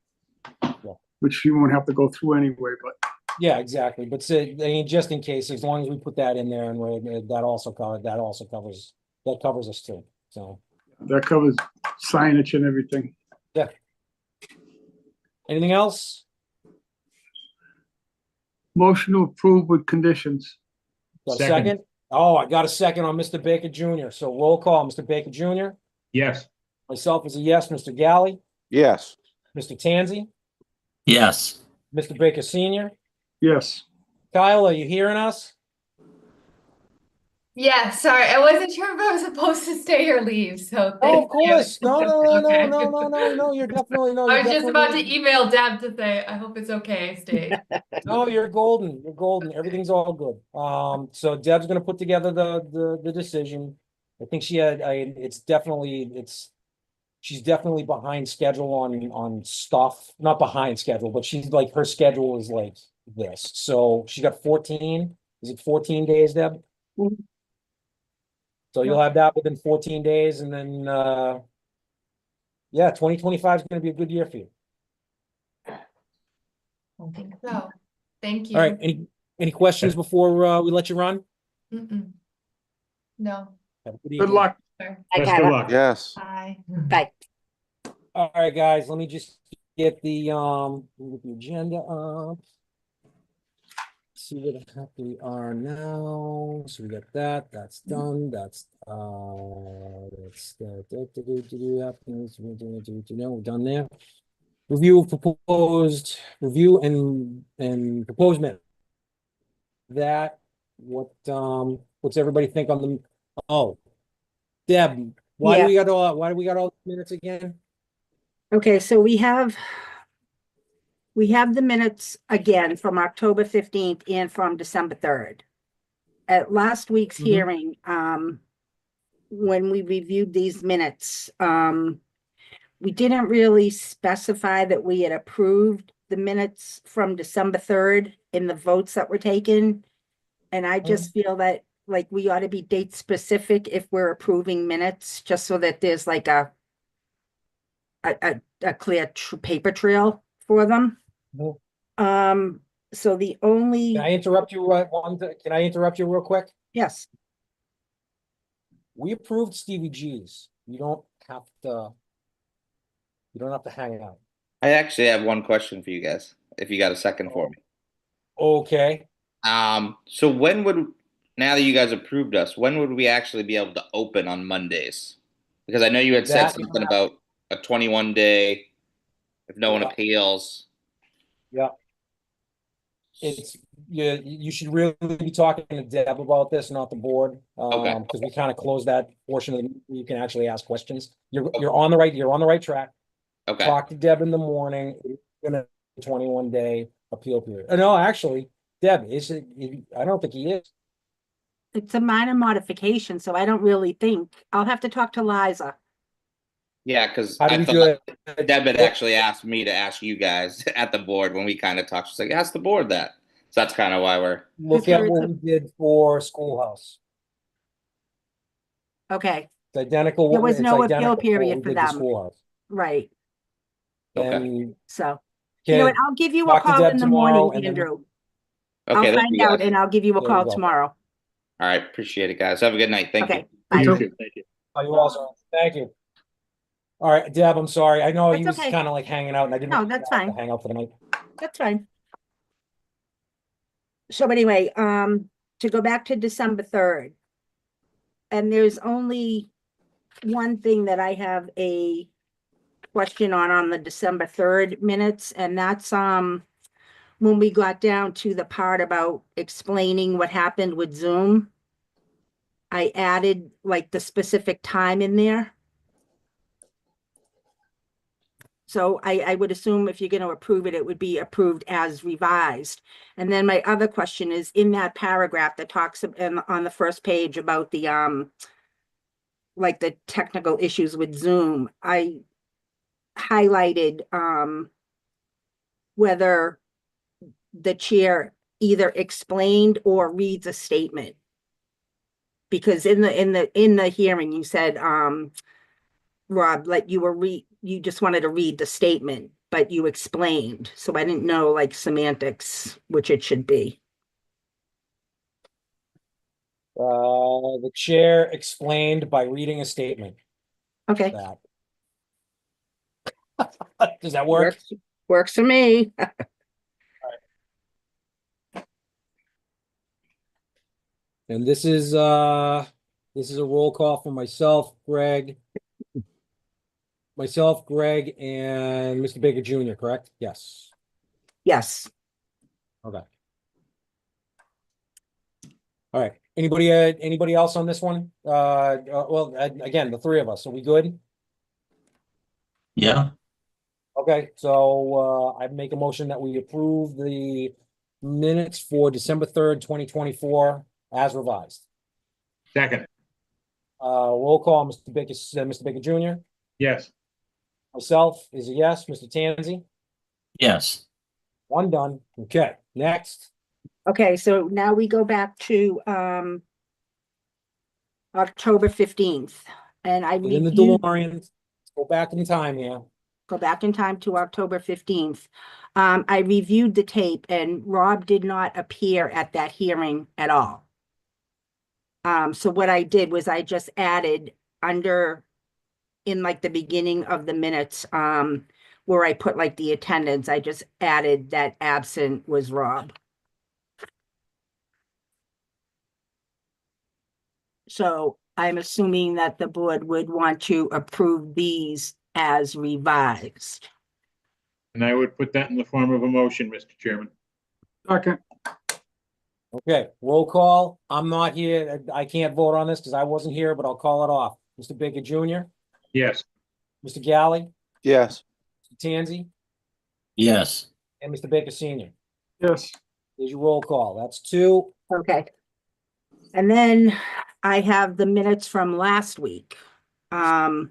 Yeah. Which she won't have to go through anyway, but Yeah, exactly. But just in case, as long as we put that in there, and that covers us too. So, that covers signage and everything. yeah. Anything else? Motion to approve with conditions. Got a Second. second? Oh, I got a second on Mr. Baker Jr. So roll call, Mr. Baker Jr. Yes. Myself is a yes, Mr. Galley, Yes. Mr. Tanzi, Yes. Mr. Baker Senior. Yes. Kyle, are you hearing us? Yeah, sorry, I wasn't sure if I was supposed to stay or leave, so Oh, thank of course. you. No, no, no, no, Okay. no, no, no, no, you're definitely, no, I you're was just about to definitely, email Deb to say, I hope it's okay I stayed. no, you're golden. You're golden. Everything's all good. So Deb's gonna put together the decision. I think she's definitely behind schedule on stuff, not behind schedule, but she's like, her schedule is like this. So she got 14, is it 14 days, Deb? Mhm. So you'll have that within 14 days and then, yeah, 2025 is gonna be a good year for you. I think so. Thank you. All right, any questions before, we let you run? Mm-mm. No. Have a Good evening. luck. I Best got of it. luck. Yes. Bye. Bye. All right, guys, let me just get the agenda up. See what the heck we are now. So we got that, that's done, that's no, we're done there. Review and proposed minute. That, what's everybody think on the, oh, Deb, why do Yeah. we got all the minutes again? Okay, so we have the minutes again from October 15th and from December 3rd. At last week's Mhm. hearing, when we reviewed these minutes, we didn't really specify that we had approved the minutes from December 3rd in the votes that were taken. And I just feel that like we ought to be date specific if we're approving minutes, just so that there's like a clear paper trail for them. Mhm. So the Can I only, interrupt you, can I interrupt you real quick? yes, We approved Stevie G's. You don't have to hang out. I actually have one question for you guys, if you got a second for me. Okay, So now that you guys approved us, when would we actually be able to open on Mondays? Because I know you had said That- something about a 21 day, if no one Yeah. appeals. yeah. You should really be talking to Deb about this, not the board. Okay. Because we kind of closed that portion of the, you can actually ask questions. You're on the right track. Okay. Talk to Deb in the morning. It's gonna 21 day appeal period. No, actually, Deb, I don't think he is. it's a minor modification, so I don't really think, I'll have to talk to Liza. Yeah, because How do I we thought do it? Deb had actually asked me to ask you guys at the board when we kind of talked. She's like, ask the board that. So that's kind of why we're. Look at what we did for schoolhouse. Okay, It's identical. There was It's no appeal identical to what period we for did to them. schoolhouse. right, Okay. And so, you know what, I'll give you a talk to call Deb in the tomorrow morning, and then- Andrew. Okay. I'll Thank find you out guys. and I'll give you a There you call go. tomorrow. All right. Appreciate it, guys. Have a good night. Thank you. Okay, bye. You too. Thank you. Oh, you also, thank you. All right, Deb, I'm sorry. I know he That's was okay. kind of like hanging out and I didn't. No, want that's to fine. Hang out for the night. That's fine. So anyway, to go back to December 3rd. And there's only one thing that I have a question on the December 3rd minutes, and that's, when we got down to the part about explaining what happened with Zoom, I added like the specific time in there. So I would assume if you're going to approve it, it would be approved as revised. And then my other question is in that paragraph that talks on the first page about the, like the technical issues with Zoom, I highlighted, whether the chair either explained or reads a statement. Because in the hearing, you said, Rob, like you just wanted to read the statement, but you explained. So I didn't know like semantics, which it should be. The chair explained by reading a statement. Okay. That. Does that work? Works for me. And this is a roll call for myself, Greg, and Mr. Baker Jr., correct? Yes. Yes. Okay. All right. Anybody else on this one? Well, again, the three of us, are we good? Yeah, Okay, so, I make a motion that we approve the minutes for December 3rd, 2024 as revised. Second, Roll call, Mr. Baker Junior, yes. myself is a yes, Mr. Tanzi, yes, one done. Okay, next. Okay, so now we go back to, October 15th, and I Get in the reviewed, DeLorean, go back in time here. go back in time to October 15th. I reviewed the tape and Rob did not appear at that hearing at all. So what I did was I just added under, in like the beginning of the minutes, where I put like the attendance, I just added that absent was Rob. So I'm assuming that the board would want to approve these as revised. And I would put that in the form of a motion, Mr. Chairman. Second, Okay, roll call. I'm not here. I can't vote on this because I wasn't here, but I'll call it off. Mr. Baker Junior, Yes, Mr. Galley, Yes, Mr. Tanzi, yes, and Mr. Baker Senior. yes, There's your roll call. That's two. Okay. And then I have the minutes from last week. For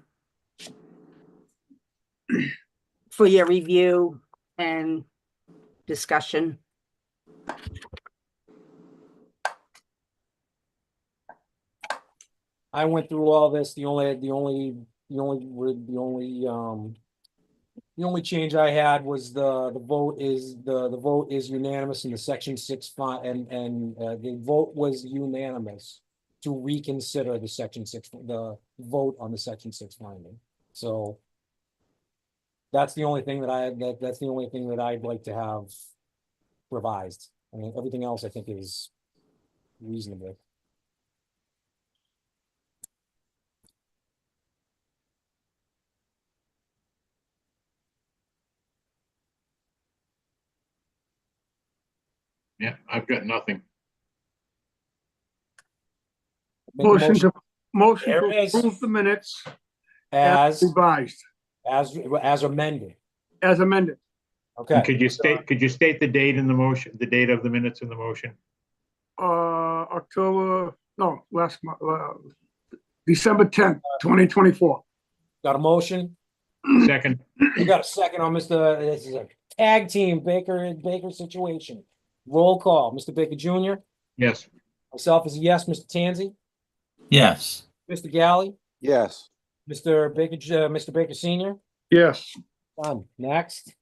your review and discussion. I went through all this. The only change I had was the vote is unanimous in the section 6 and the vote was unanimous to reconsider the section 6, the vote on the section 6 finding. So that's the only thing that's the only thing that I'd like to have revised. I mean, everything else I think is reasonable. yeah, I've got nothing. Make a motion There to it is. approve the minutes as as revised, amended. as amended. Okay. Could you state the date in the motion, the date of the minutes in the motion? Last month, December 10th, 2024. Got a motion? Second, We got a second on Mr. This is a tag team Baker situation. Roll call, Mr. Baker Junior, yes. myself is a yes, Mr. Tanzi, yes, Mr. Galley, yes, Mr. Baker Senior. Yes, Done. Next.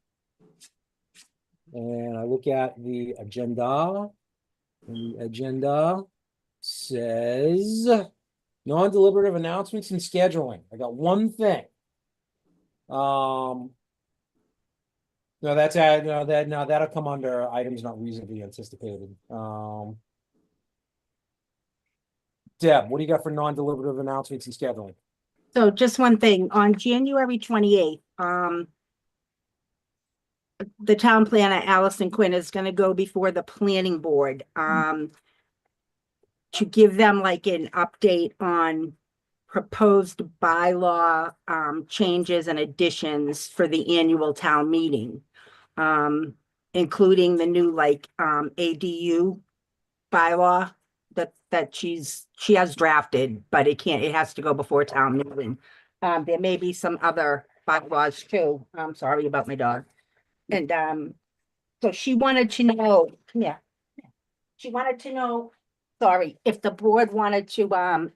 And I look at the agenda. And the agenda says non-deliberative announcements and scheduling. I got one thing. No, that'll come under items not reasonably anticipated. Deb, what do you got for non-deliberative announcements and scheduling? So just one thing, on January 28th, the town planner, Allison Quinn, is gonna go before the planning board, to give them like an update on proposed bylaw, changes and additions for the annual town meeting. Including the new ADU bylaw that she has drafted, but it has to go before town meeting. There may be some other bylaws too. I'm sorry about my dog. And so she wanted to know, come here. She wanted to know, sorry, if the board wanted to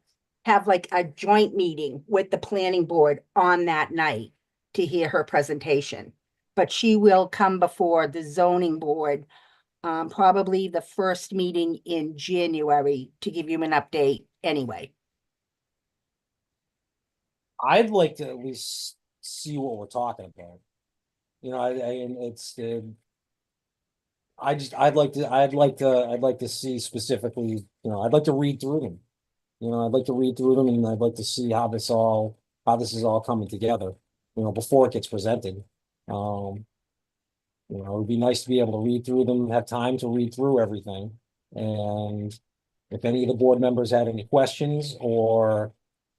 have like a joint meeting with the planning board on that night to hear her presentation. But she will come before the zoning board, probably the first meeting in January, to give you an update anyway. I'd like to at least see what we're talking about. You know, I'd like to see specifically, you know, I'd like to read through them. You know, I'd like to read through them and I'd like to see how this is all coming together, you know, before it gets presented. You know, it'd be nice to be able to read through them, have time to read through everything and If any of the board members had any questions or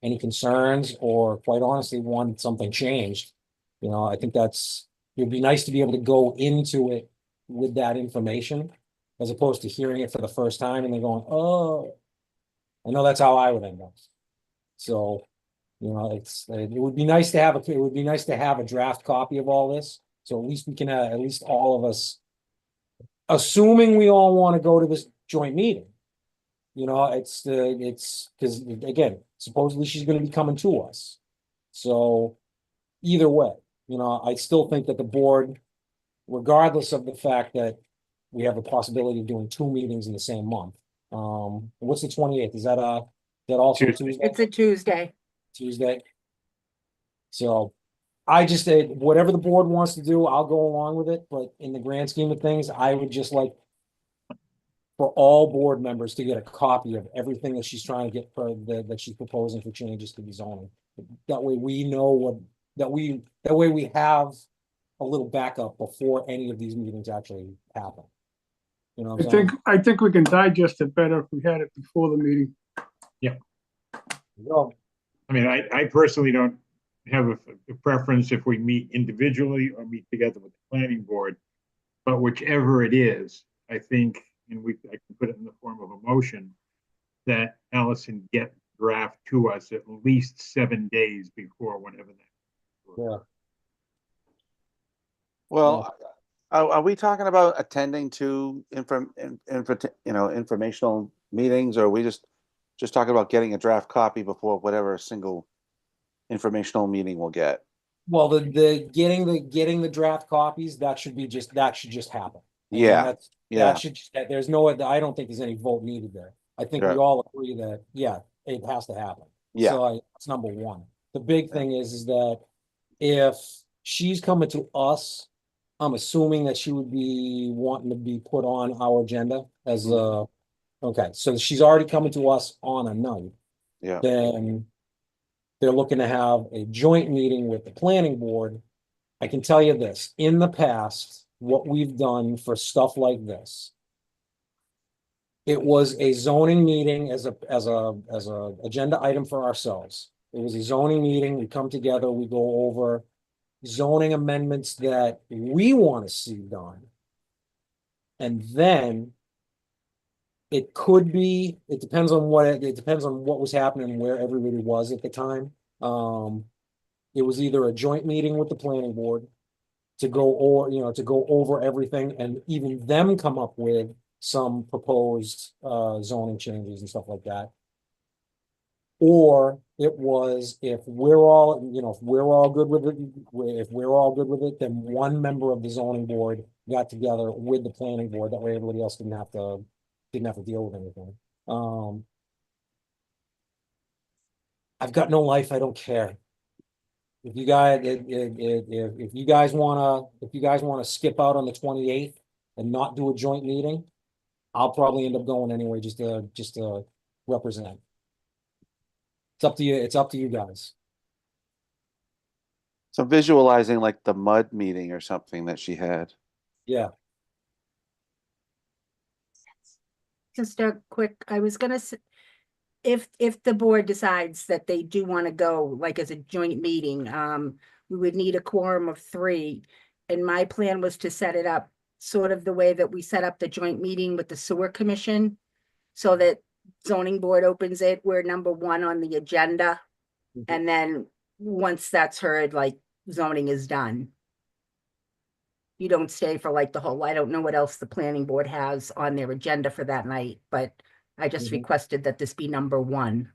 any concerns, or quite honestly, wanted something changed, you know, I think it'd be nice to be able to go into it with that information, as opposed to hearing it for the first time and then going, oh, I know that's how I would end up. So, you know, it would be nice to have a draft copy of all this. So at least we can, at least all of us, assuming we all want to go to this joint meeting. You know, it's because again, supposedly she's going to be coming to us. So either way, you know, I still think that the board, regardless of the fact that we have the possibility of doing 2 meetings in the same month. What's the 28th? Is that also Tuesday. Tuesday? It's a Tuesday. Tuesday. So I just said, whatever the board wants to do, I'll go along with it. But in the grand scheme of things, I would just like for all board members to get a copy of everything that she's trying to get for that she's proposing for changes to the zoning. That way we know that way we have a little backup before any of these meetings actually happen. You know what I'm saying? I think we can digest it better if we had it before the meeting. Well, I mean, I personally don't have a preference if we meet individually or meet together with the planning board. But whichever it is, I think, and I can put it in the form of a motion, that Allison get draft to us at least 7 days before whatever that. yeah. Well, are we talking about attending to informational meetings, or are we just talking about getting a draft copy before whatever single informational meeting we'll get? Well, the getting the draft copies, that should just happen. I mean, Yeah, that should there's no, I don't think there's any vote needed there. I think we Right. all agree that, yeah, it has to happen. Yeah. So that's number one. The big thing is that if she's coming to us, I'm assuming that she would be wanting to be put on our agenda as okay, so she's already coming to us on a night. Yeah. Then they're looking to have a joint meeting with the planning board. I can tell you this, in the past, what we've done for stuff like this, it was a zoning meeting as a agenda item for ourselves. It was a zoning meeting. We come together, we go over zoning amendments that we want to see done. And then it could be, it depends on what was happening, where everybody was at the time. It was either a joint meeting with the planning board to go over everything, and even them come up with some proposed zoning changes and stuff like that. Or it was, if we're all good with it, then one member of the zoning board got together with the planning board. That way everybody else didn't have to deal with anything. I've got no life, I don't care. If you guys wanna skip out on the 28th and not do a joint meeting, I'll probably end up going anyway, just to represent. It's up to you. It's up to you guys. So visualizing like the mud meeting or something that she had. Yeah. Just a quick, I was gonna say, if the board decides that they do want to go like as a joint meeting, we would need a quorum of 3. And my plan was to set it up sort of the way that we set up the joint meeting with the sewer commission, so that zoning board opens it, we're number 1 on the agenda. And then once that's heard, like zoning is done. You don't stay for like the whole, I don't know what else the planning board has on their agenda for that night, but I just requested that this be number 1.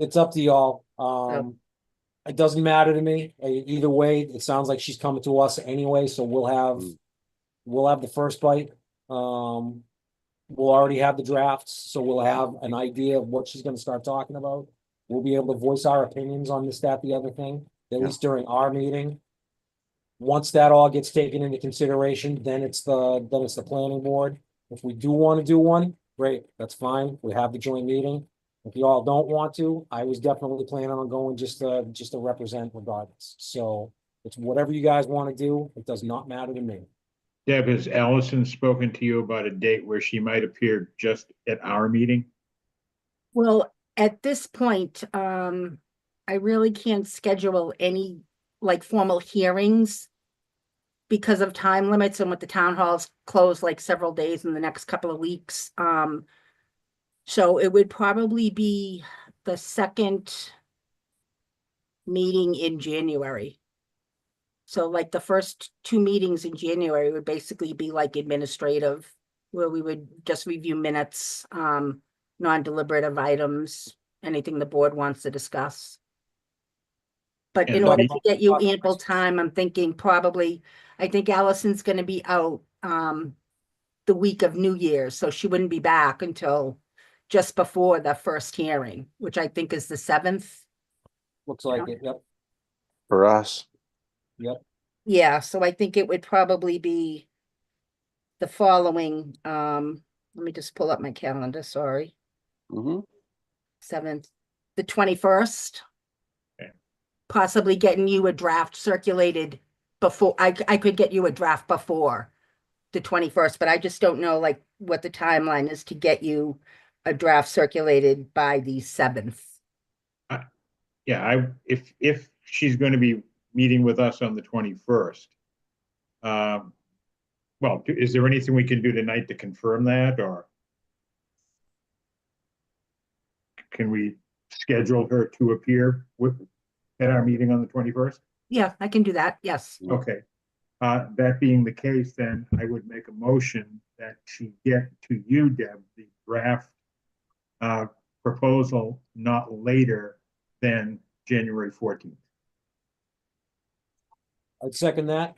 It's up to y'all. It doesn't matter to me. Either way, it sounds like she's coming to us anyway, so we'll have the first bite. We'll already have the drafts, so we'll have an idea of what she's gonna start talking about. We'll be able to voice our opinions on this, that, the other thing, at least during our meeting. Once that all gets taken into consideration, then it's the planning board. If we do want to do one, great, that's fine. We have the joint meeting. If you all don't want to, I was definitely planning on going just to represent regardless. So it's whatever you guys want to do. It does not matter to me. Deb, has Allison spoken to you about a date where she might appear just at our meeting? Well, at this point, I really can't schedule any like formal hearings because of time limits and with the town halls closed like several days in the next couple of weeks. So it would probably be the second meeting in January. So like the first two meetings in January would basically be like administrative, where we would just review minutes, non-deliberative items, anything the board wants to discuss. But in And order the- to get you ample time, I'm thinking probably, I think Allison's gonna be out, the week of New Year's, so she wouldn't be back until just before the first hearing, which I think is the 7th. Looks like it, yep, For us. yep. Yeah, so I think it would probably be the following, let me just pull up my calendar, sorry, Mhm. 7th, the 21st. Okay. Possibly getting you a draft circulated before, I could get you a draft before the 21st, but I just don't know like what the timeline is to get you a draft circulated by the 7th. Yeah, if she's going to be meeting with us on the 21st, well, is there anything we can do tonight to confirm that, or can we schedule her to appear at our meeting on the 21st? Yeah, I can do that, yes. Okay. That being the case, then I would make a motion that she get to you, Deb, the draft proposal not later than January 14th. I'd second that.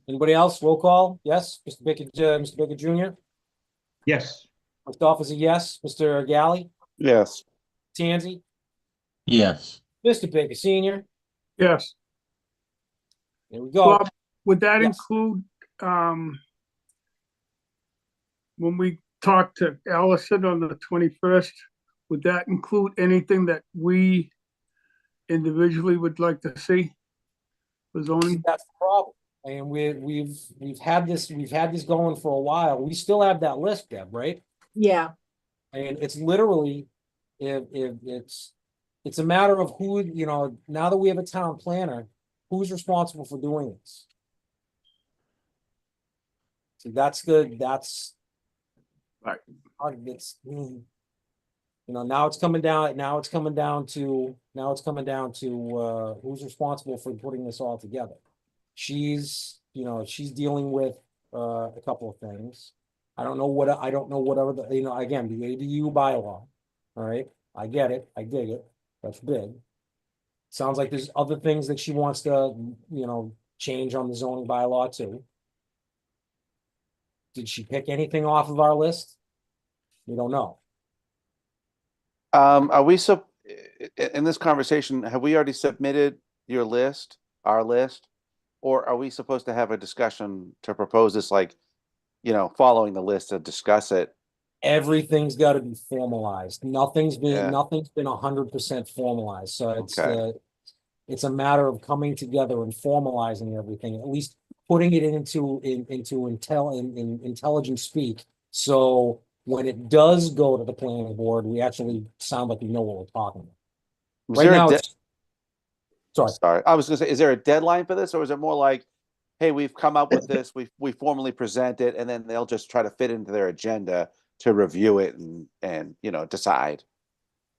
Anybody else? Roll call? Yes, Mr. Baker Jr. Yes. Christoph is a yes. Mr. Galley, Yes. Tansy, Yes. Mr. Baker Senior. Yes. There we go. Bob, would that Yes. include, when we talk to Allison on the 21st, would that include anything that we individually would like to see? For zoning? That's the problem. And we've had this going for a while. We still have that list, Deb, right? Yeah, And it's literally, if it's a matter of who, now that we have a town planner, who's responsible for doing this? So that's good, that's. Right. It's, now it's coming down to who's responsible for putting this all together. She's dealing with a couple of things. I don't know what other, again, the ADU bylaw. All right, I get it, I dig it, that's big. Sounds like there's other things that she wants to, change on the zoning bylaw too. Did she pick anything off of our list? We don't know. Are we in this conversation, have we already submitted your list, our list? Or are we supposed to have a discussion to propose this, like, following the list to discuss it? Everything's got to be formalized. Nothing's been Yeah. 100% formalized. So Okay. it's a matter of coming together and formalizing everything, at least putting it into intelligent speak. So when it does go to the planning board, we actually sound like we know what we're talking about. Was Right there a now, de- sorry. I was gonna say, is there a deadline for this, or is it more like, hey, we've come up with this, we formally present it, and then they'll just try to fit into their agenda to review it and decide?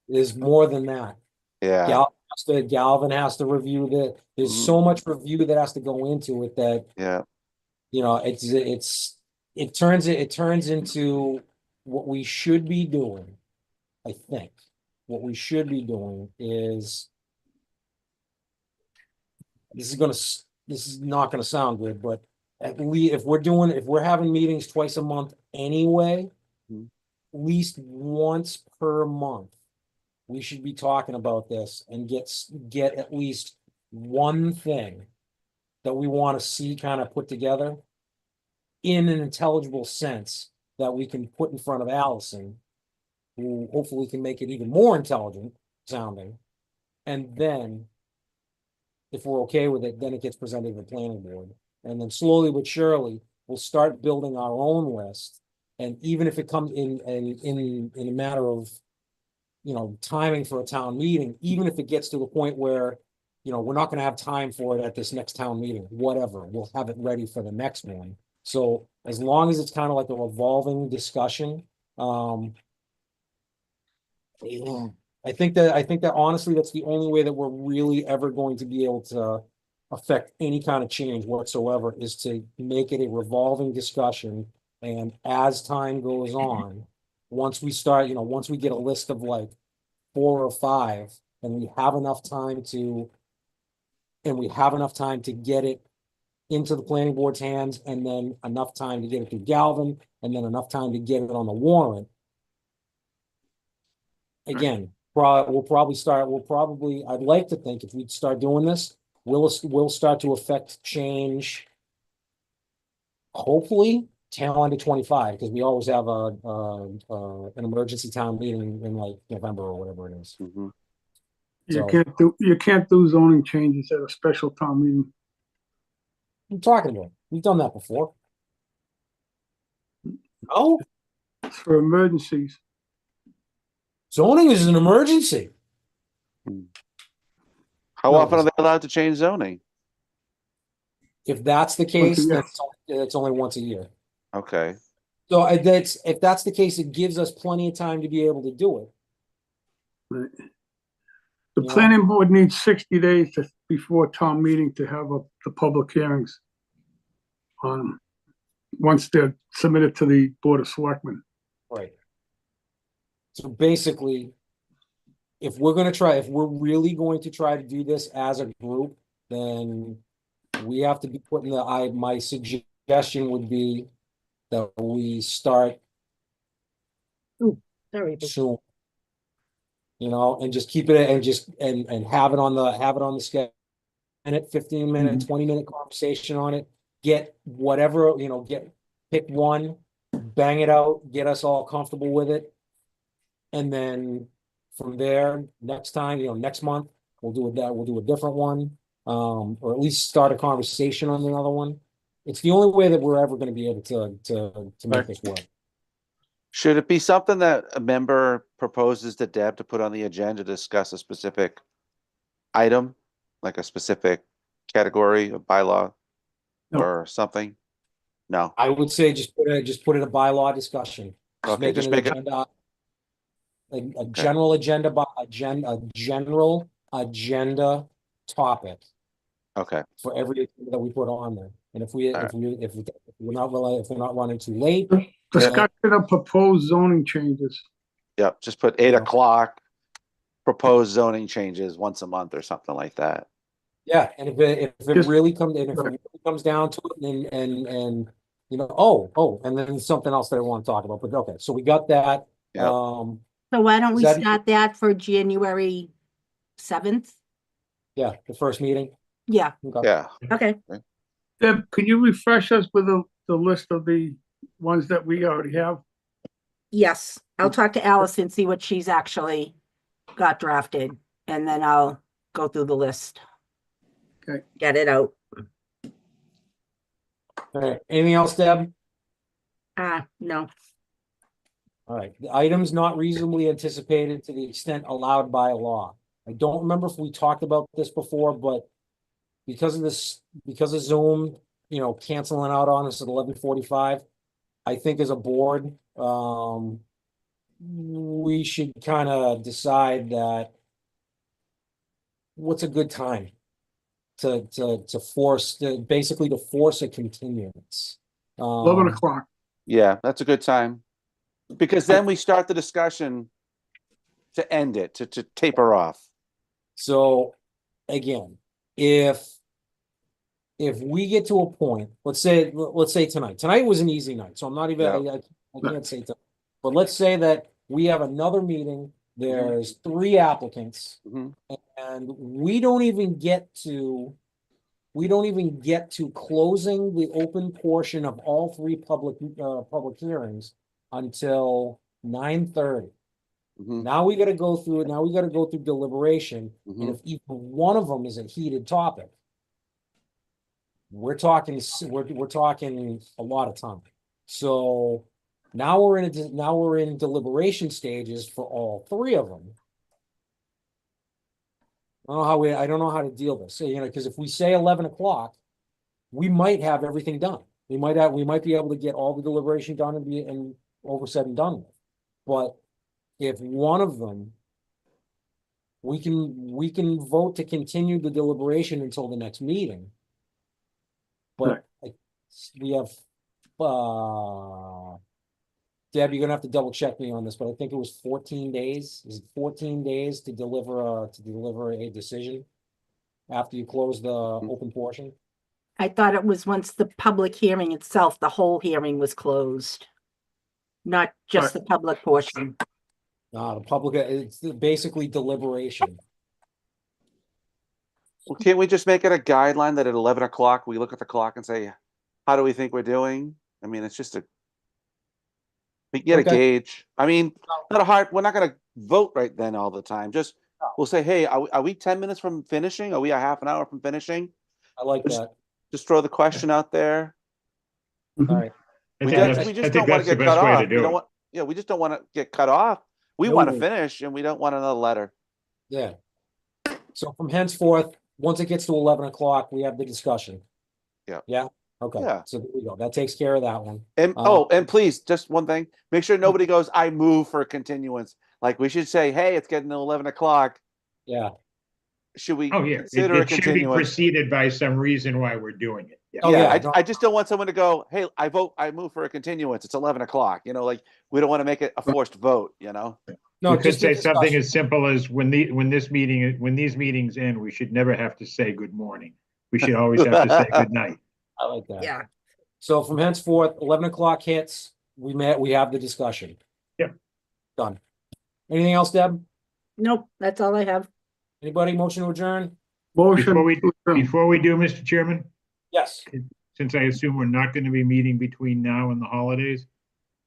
There's more than that. Yeah. Galvin has to review there's so much review that has to go into it that, Yeah. it turns into what we should be doing. I think what we should be doing is, this is not gonna sound good, but if we're having meetings twice a month anyway, Mhm. at least once per month, we should be talking about this and get at least one thing that we want to see kind of put together in an intelligible sense that we can put in front of Allison, who hopefully can make it even more intelligent sounding. And then if we're okay with it, then it gets presented to the planning board. And then slowly but surely, we'll start building our own list. And even if it comes in a matter of, you know, timing for a town meeting, even if it gets to the point where, you know, we're not gonna have time for it at this next town meeting, whatever, we'll have it ready for the next one. So as long as it's kind of like a revolving discussion, yeah, I think that honestly, that's the only way that we're really ever going to be able to affect any kind of change whatsoever, is to make it a revolving discussion. And as time goes on, once we start, you know, once we get a list of like 4 or 5, and we have enough time to get it into the planning board's hands, and then enough time to get it through Galvin, and then enough time to get it on the warrant. Again, I'd like to think if we start doing this, we'll start to affect change. Hopefully, tail end of 25, because we always have an emergency town meeting in like November or whatever it is. Mhm. You can't do zoning changes at a special town meeting. I'm talking about, we've done that before. Oh, It's for emergencies. zoning is an emergency. How No, often are it's- they allowed to change zoning? If that's the Once case, a then year. it's only once a year. Okay, So if that's the case, it gives us plenty of time to be able to do it. Right. The Yeah. planning board needs 60 days before town meeting to have the public hearings. Once they're submitted to the Board of Selectmen. Right. So basically, if we're really going to try to do this as a group, then we have to be putting my suggestion would be that we start Sorry, but soon. You know, and just keep it and have it on the schedule. And 15-minute, 20-minute conversation on it. Get whatever, you know, pick one, bang it out, get us all comfortable with it. And then from there, next time, you know, next month, we'll do a different one. Or at least start a conversation on another one. It's the only way that we're ever gonna be able to make this work. should it be something that a member proposes to Deb to put on the agenda to discuss a specific item, like a specific category of bylaw No. or something? No, I would say just put it a bylaw discussion. Okay, make it just an make it- agenda. A general agenda, a general agenda topic okay, for every agenda that we put on there. And if we're not running too late, Discussion of proposed zoning changes. yep, just put 8 Yeah. o'clock, proposed zoning changes once a month or something like that. yeah, and if it Just- really comes, and if it right. really comes down to it, and you know, and then something else that I want to talk about, but okay, so we got that. Yep. so why don't we Is that- start that for January 7th? Yeah, the first meeting. Yeah, Okay. Yeah, okay. Deb, could you refresh us with the list of the ones that we already have? Yes, I'll talk to Allison, see what she's actually got drafted, and then I'll go through the list. Okay. Get it out. All right, anything else, Deb? No, All right, the items not reasonably anticipated to the extent allowed by law. I don't remember if we talked about this before, but because of Zoom, you know, canceling out on us at 11:45, I think as a board, we should kind of decide that what's a good time to basically to force a continuance. 11 o'clock. yeah, that's a good time. Because then we start the discussion to end it, to taper off. So again, if we get to a point, let's say tonight was an easy night, so I'm not even, I can't say tonight. But let's say that we have another meeting, there's 3 applicants, Mhm. and we don't even get to closing the open portion of all 3 public hearings until 9:30. Mhm, Now we gotta go through it. Now we gotta go through deliberation. And mhm. if even one of them is a heated topic, we're talking, we're talking a lot of time. So now we're in deliberation stages for all three of them. I don't know how to deal this. So, because if we say 11 o'clock, we might have everything done. We might be able to get all the deliberation done and over said and done with. But if one of them, we can vote to continue the deliberation until the next meeting. But we have, Deb, you're gonna have to double check me on this, but I think it was 14 days. Is it 14 days to deliver a decision after you close the open portion? I thought it was once the public hearing itself, the whole hearing was closed. Not just the public portion. The public, it's basically deliberation. Well, can't we just make it a guideline that at 11 o'clock, we look at the clock and say, how do we think we're doing? I mean, it's just we can get a Okay. gauge. I mean, we're not gonna vote right then all the time. Just, we'll say, hey, are we 10 minutes from finishing? Are we a half an hour from finishing? I like that. Just throw the question out there. All right. I We think just, that's, we I just think don't want that's to the get cut best way to off. We do don't it. want, yeah, we just don't want to get cut off. We No. want to finish and we don't want another letter. Yeah. So from henceforth, once it gets to 11 o'clock, we have the discussion. Yeah. Yeah. Okay. Yeah. So there we go. That takes care of that one. And and please, just one thing, make sure nobody goes, I move for a continuance. Like we should say, hey, it's getting to 11 o'clock. Yeah. Should we Oh, yeah, consider a it should be continuance? preceded by some reason why we're doing it. Yeah. Oh, Yeah, yeah, no. I just don't want someone to go, hey, I move for a continuance. It's 11 o'clock. Like we don't want to make it a forced vote, No, We could just a say something discussion. as simple as when these meetings end, we should never have to say good morning. We should always have to say good night. I like that. Yeah. So from henceforth, 11 o'clock hits, we have the discussion. Yep. Done. Anything else, Deb? Nope, that's all I have. Anybody motion to adjourn? Motion. Before we do, Mr. Chairman, Yes. since I assume we're not going to be meeting between now and the holidays,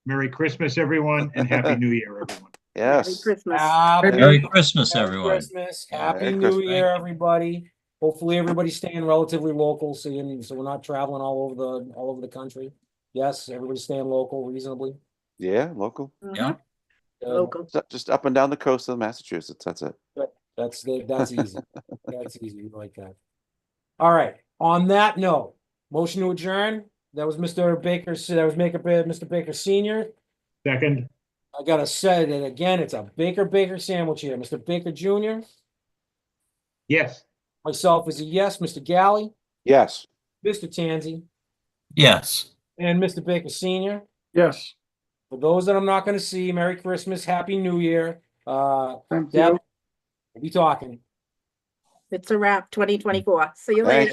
Merry Christmas, everyone, and Happy New Year, everyone. Merry Yes. Christmas. Merry Christmas, Merry everyone. Christmas. Happy Merry New Christmas. Year, Thank you. everybody. Hopefully everybody's staying relatively local, so we're not traveling all over the country. Yes, everybody's staying local reasonably. Yeah, local. Yeah. Local. Just up and down the coast of Massachusetts. That's it. That's easy. That's easy. We like that. All right. On that note, motion to adjourn. That was Mr. Baker. That was Mr. Baker Senior. Second, I gotta say that again. It's a Baker sandwich here. Mr. Baker Jr. yes. Myself is a yes. Mr. Galley, Yes. Mr. Tansey, Yes. and Mr. Baker Senior. Yes. For those that I'm not gonna see, Merry Christmas, Happy New Year. Thank Deb, you. we'll be talking. It's a wrap, 2024. See you Thank later.